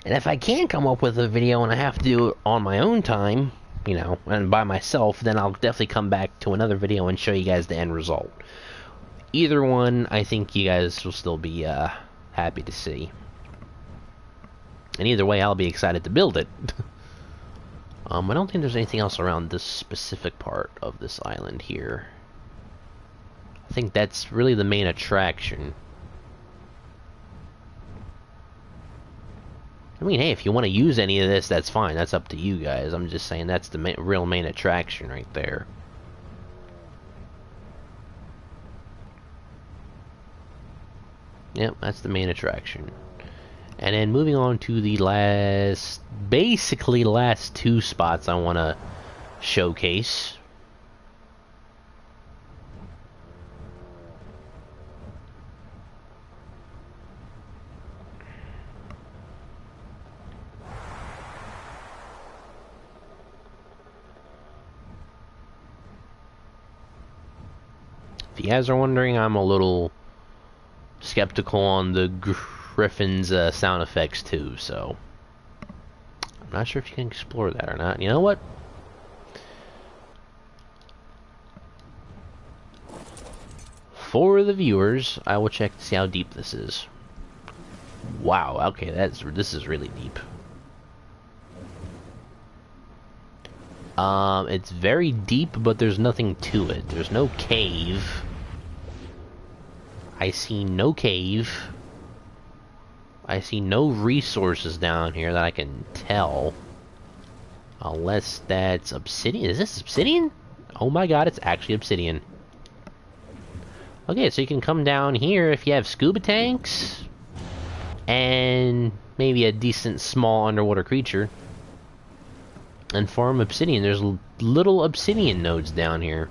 And if I can come up with a video and I have to do it on my own time, you know, and by myself, then I'll definitely come back to another video and show you guys the end result. Either one, I think you guys will still be happy to see. And either way, I'll be excited to build it. I don't think there's anything else around this specific part of this island here. I I think that's really the main attraction. I mean, hey, if you want to use any of this, that's fine. That's up to you guys. I'm just saying that's the real main attraction right there. Yep, that's the main attraction. And then moving on to the basically last two spots I want to showcase. If you guys are wondering, I'm a little skeptical on the Griffin's sound effects too, so I'm not sure if you can explore that or not. You know what? For the viewers, I will check to see how deep this is. Wow, okay, this is really deep. It's very deep, but there's nothing to it. There's no cave. I see no cave. I see no resources down here that I can tell. Unless that's obsidian. Is this obsidian? Oh my god, it's actually obsidian. Okay, so you can come down here if you have scuba tanks. And maybe a decent small underwater creature. And farm obsidian. There's little obsidian nodes down here.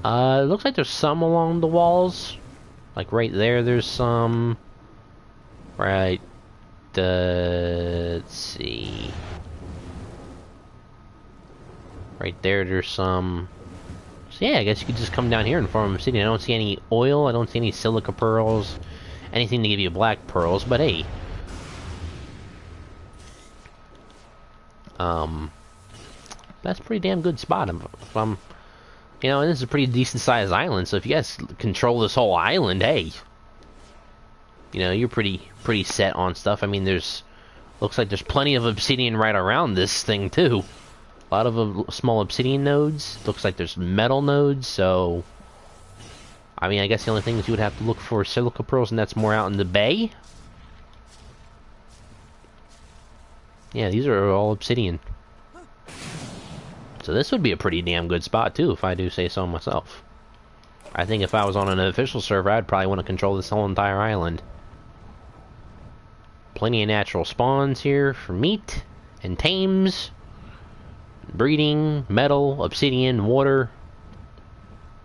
It looks like there's some along the walls. Like right there, there's some. Right. Let's see. Right there, there's some. So yeah, I guess you could just come down here and farm obsidian. I don't see any oil. I don't see any silica pearls. Anything to give you black pearls. But hey. That's a pretty damn good spot. If I'm, you know, and this is a pretty decent sized island, so if you guys control this whole island, hey, you know, you're pretty set on stuff. I mean, looks like there's plenty of obsidian right around this thing too. A lot of small obsidian nodes. Looks like there's metal nodes, so I mean, I guess the only thing is you would have to look for silica pearls, and that's more out in the bay. Yeah, these are all obsidian. So this would be a pretty damn good spot too, if I do say so myself. I think if I was on an official server, I'd probably want to control this whole entire island. Plenty of natural spawns here for meat and tames. Breeding, metal, obsidian, water,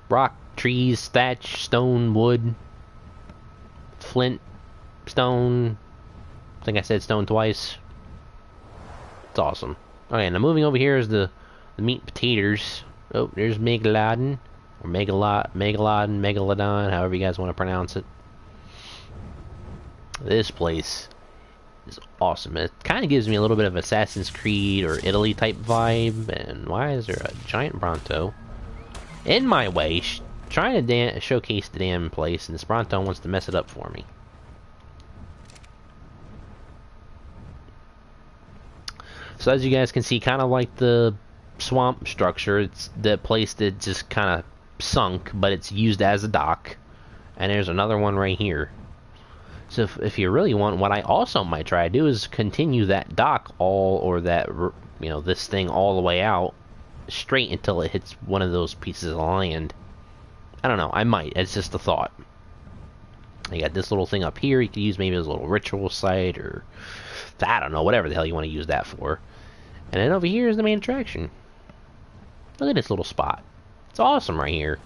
rock, trees, thatch, stone, wood, flint, stone. I think I said stone twice. It's awesome. Okay, now moving over here is the meat potatoes. Oh, there's Megalodon. Or Megalodon, however you guys want to pronounce it. This place is awesome. It kind of gives me a little bit of Assassin's Creed or Italy type vibe. And why is there a giant Bronto in my way? Trying to showcase the damn place, and this Bronto wants to mess it up for me. So as you guys can see, kind of like the swamp structure, it's the place that just kind of sunk, but it's used as a dock. And there's another one right here. So if you really want, what I also might try to do is continue that dock this thing all the way out, straight until it hits one of those pieces of land. I don't know, I might, it's just a thought. You got this little thing up here, you could use maybe as a little ritual site, or I don't know, whatever the hell you want to use that for. And then over here is the main attraction. Look at this little spot. It's awesome right here.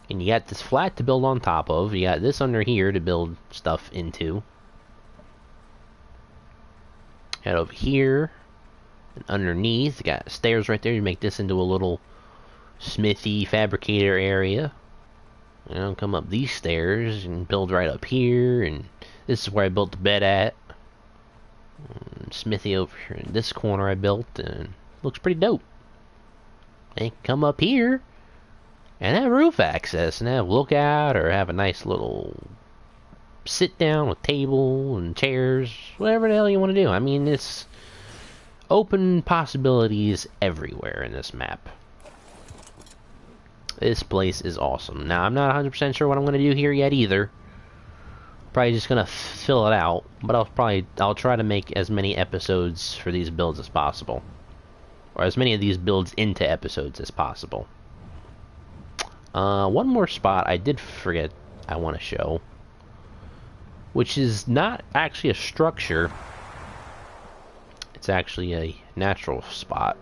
And you got this flat to build on top of. You got this under here to build stuff into. Head over here. And underneath, you got stairs right there. You make this into a little smithy fabricator area. You know, come up these stairs and build right up here. And this is where I built the bed at. And smithy over here in this corner I built. And looks pretty dope. And come up here and have roof access and have a lookout, or have a nice little sit down with table and chairs, whatever the hell you want to do. I mean, it's open possibilities everywhere in this map. This place is awesome. Now, I'm not 100% sure what I'm going to do here yet either. Probably just going to fill it out. But I'll try to make as many episodes for these builds as possible. Or as many of these builds into episodes as possible. One more spot I did forget I want to show. Which is not actually a structure. It's actually a natural spot.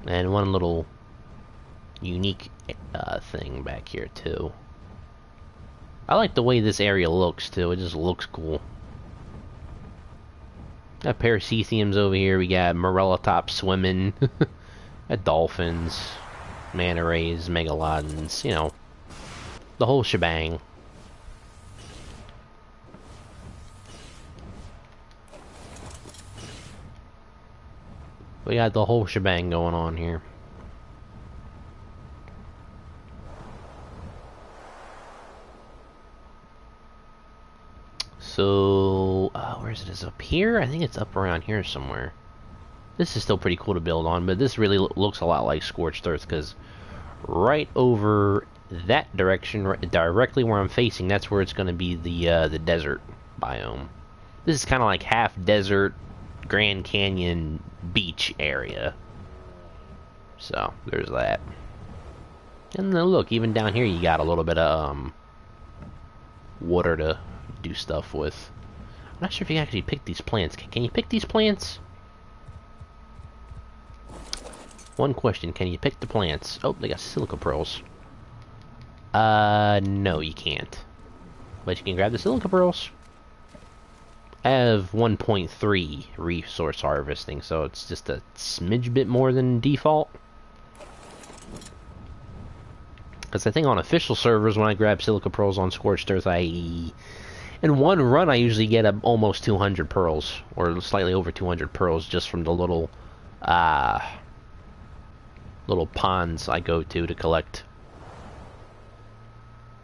And one little unique thing back here too. I like the way this area looks too. It just looks cool. Got paracetheums over here. We got morellatops swimming. Got dolphins, manta rays, megalodons. You know, the whole shebang. We got the whole shebang going on here. So, where is it? Is it up here? I think it's up around here somewhere. This is still pretty cool to build on, but this really looks a lot like Scorched Earth, because right over that direction, directly where I'm facing, that's where it's going to be the desert biome. This is kind of like half desert, Grand Canyon beach area. So, there's that. And then look, even down here you got a little bit of water to do stuff with. I'm not sure if you can actually pick these plants. Can you pick these plants? One question, can you pick the plants? Oh, they got silica pearls. No, you can't. But you can grab the silica pearls. I have 1.3 resource harvesting, so it's just a smidge bit more than default. Because I think on official servers, when I grab silica pearls on Scorched Earth, in one run I usually get almost 200 pearls, or slightly over 200 pearls, just from the little ponds I go to collect.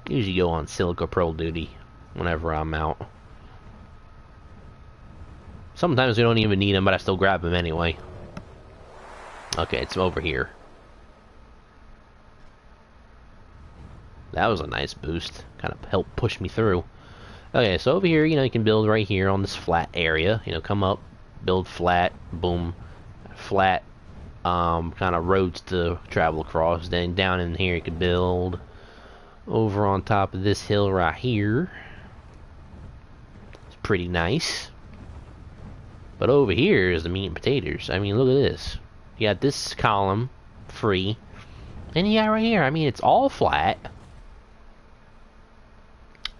Usually go on silica pearl duty whenever I'm out. Sometimes we don't even need them, but I still grab them anyway. Okay, it's over here. That was a nice boost. Kind of helped push me through. Okay, so over here, you know, you can build right here on this flat area. You know, come up, build flat, boom, flat, kind of roads to travel across. Then down in here, you can build over on top of this hill right here. It's pretty nice. But over here is the meat and potatoes. I mean, look at this. You got this column free, and you got right here. I mean, it's all flat.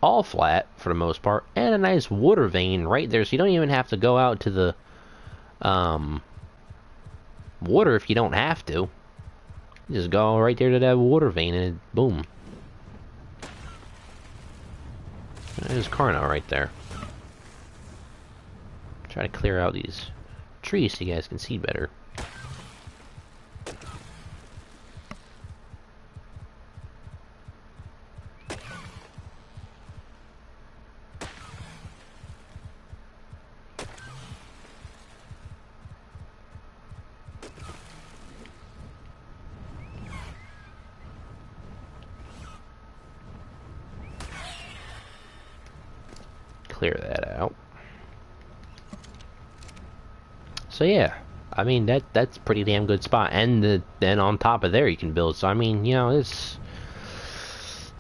All flat for the most part, and a nice water vein right there, so you don't even have to go out to the water if you don't have to. You just go right there to that water vein and it, boom. There's Carno right there. Try to clear out these trees so you guys can see better. Clear that out. So yeah, I mean that's pretty damn good spot, and then on top of there you can build. So I mean, you know, it's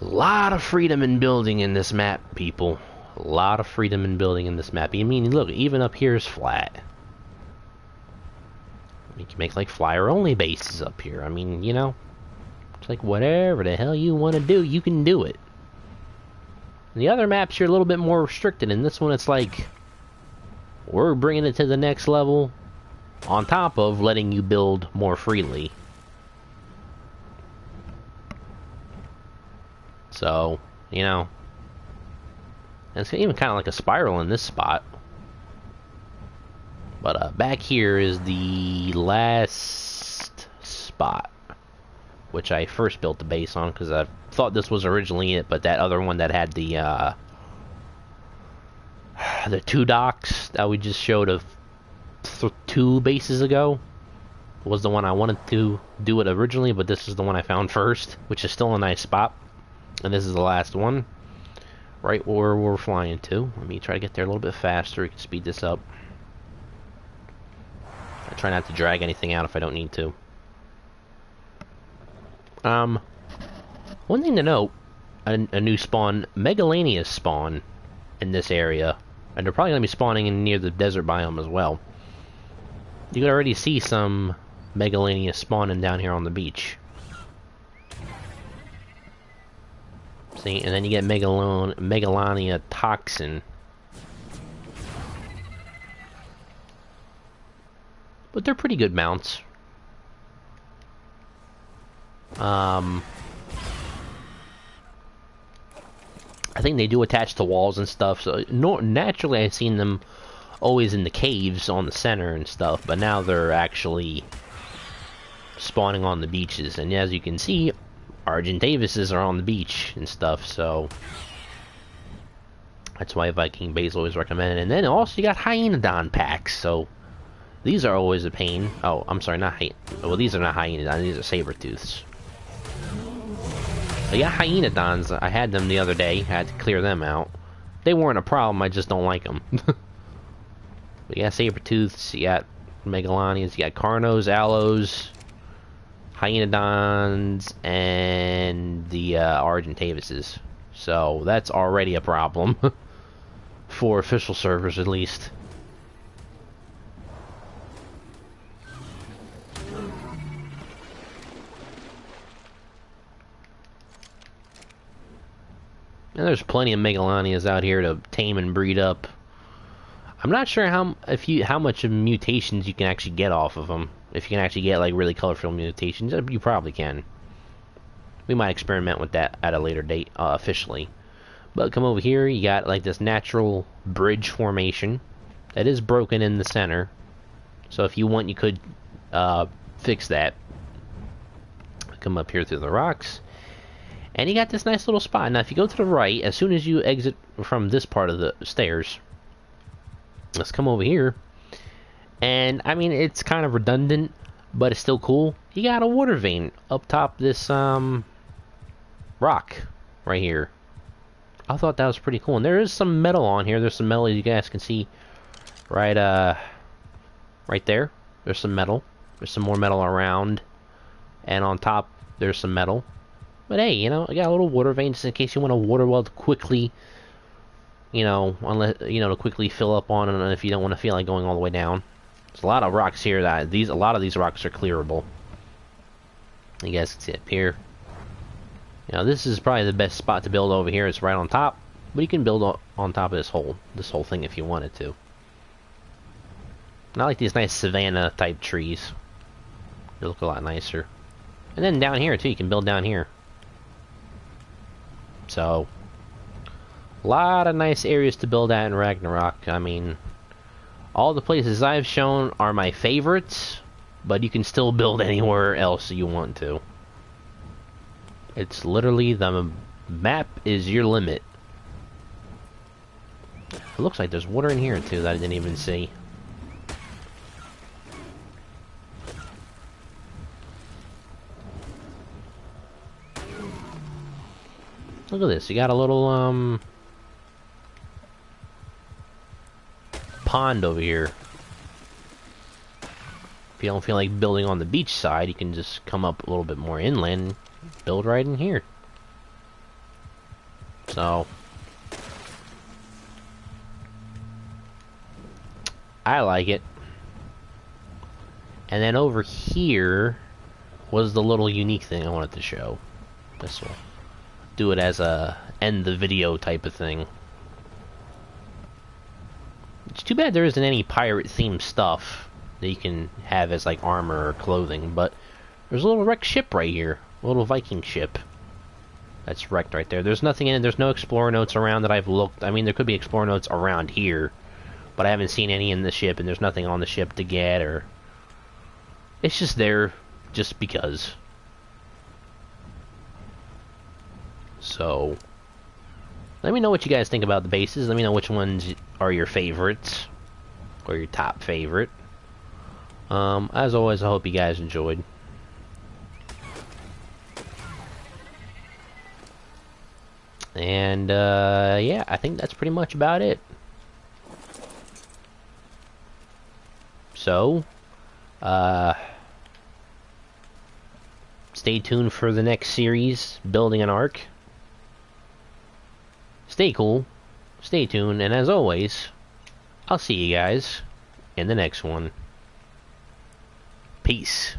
a lot of freedom in building in this map, people. A lot of freedom in building in this map. I mean, look, even up here is flat. You can make like flyer only bases up here. I mean, you know, it's like whatever the hell you want to do, you can do it. In the other maps, you're a little bit more restricted. In this one, it's like we're bringing it to the next level, on top of letting you build more freely. So, you know, and it's even kind of like a spiral in this spot. But back here is the last spot, which I first built the base on, because I thought this was originally it, but that other one that had the 2 docks that we just showed of 2 bases ago, was the one I wanted to do it originally, but this is the one I found first, which is still a nice spot. And this is the last one, right where we're flying to. Let me try to get there a little bit faster. We can speed this up. I try not to drag anything out if I don't need to. One thing to note, a new spawn, Megalanias spawn in this area. And they're probably going to be spawning in near the desert biome as well. You can already see some Megalanias spawning down here on the beach. See, and then you get Megalania toxin. But they're pretty good mounts. I think they do attach to walls and stuff, so naturally I've seen them always in the caves on the center and stuff, but now they're actually spawning on the beaches. And as you can see, Argentavises are on the beach and stuff, so that's why Viking Base always recommended. And then also you got Hyenodon packs, so these are always a pain. Oh, I'm sorry, not well, these are not Hyenodon, these are Sabertooths. But yeah, Hyenodons, I had them the other day, I had to clear them out. They weren't a problem, I just don't like them. But yeah, Sabertooths, you got Megalanias, you got Carnos, Allos, Hyenodons, and the Argentavises. So that's already a problem. For official servers, at least. And there's plenty of Megalanias out here to tame and breed up. I'm not sure how much of mutations you can actually get off of them. If you can actually get like really colorful mutations, you probably can. We might experiment with that at a later date, officially. But come over here, you got like this natural bridge formation that is broken in the center. So if you want, you could fix that. Come up here through the rocks. And you got this nice little spot. Now, if you go to the right, as soon as you exit from this part of the stairs, let's come over here. And, I mean, it's kind of redundant, but it's still cool. You got a water vein up top this, rock right here. I thought that was pretty cool. And there is some metal on here. There's some metal you guys can see right there. There's some metal. There's some more metal around. And on top, there's some metal. But hey, you know, I got a little water vein just in case you want a water well to quickly, you know, to quickly fill up on, and if you don't want to feel like going all the way down. There's a lot of rocks here that a lot of these rocks are clearable. You guys can see up here. You know, this is probably the best spot to build over here. It's right on top, but you can build on top of this whole thing if you wanted to. Not like these nice savanna type trees. They look a lot nicer. And then down here too, you can build down here. So, a lot of nice areas to build at in Ragnarok. I mean, all the places I've shown are my favorites, but you can still build anywhere else you want to. It's literally, the map is your limit. It looks like there's water in here too that I didn't even see. Look at this, you got a little, pond over here. If you don't feel like building on the beach side, you can just come up a little bit more inland and build right in here. So, I like it. And then over here was the little unique thing I wanted to show. This will do it as a end the video type of thing. It's too bad there isn't any pirate themed stuff that you can have as like armor or clothing, but there's a little wrecked ship right here, a little Viking ship that's wrecked right there. There's nothing in it. There's no explorer notes around that I've looked. I mean, there could be explorer notes around here, but I haven't seen any in the ship, and there's nothing on the ship to get, or it's just there just because. So, let me know what you guys think about the bases. Let me know which ones are your favorites, or your top favorite. As always, I hope you guys enjoyed. And, yeah, I think that's pretty much about it. So, stay tuned for the next series, Building an ARK. Stay cool, stay tuned, and as always, I'll see you guys in the next one. Peace.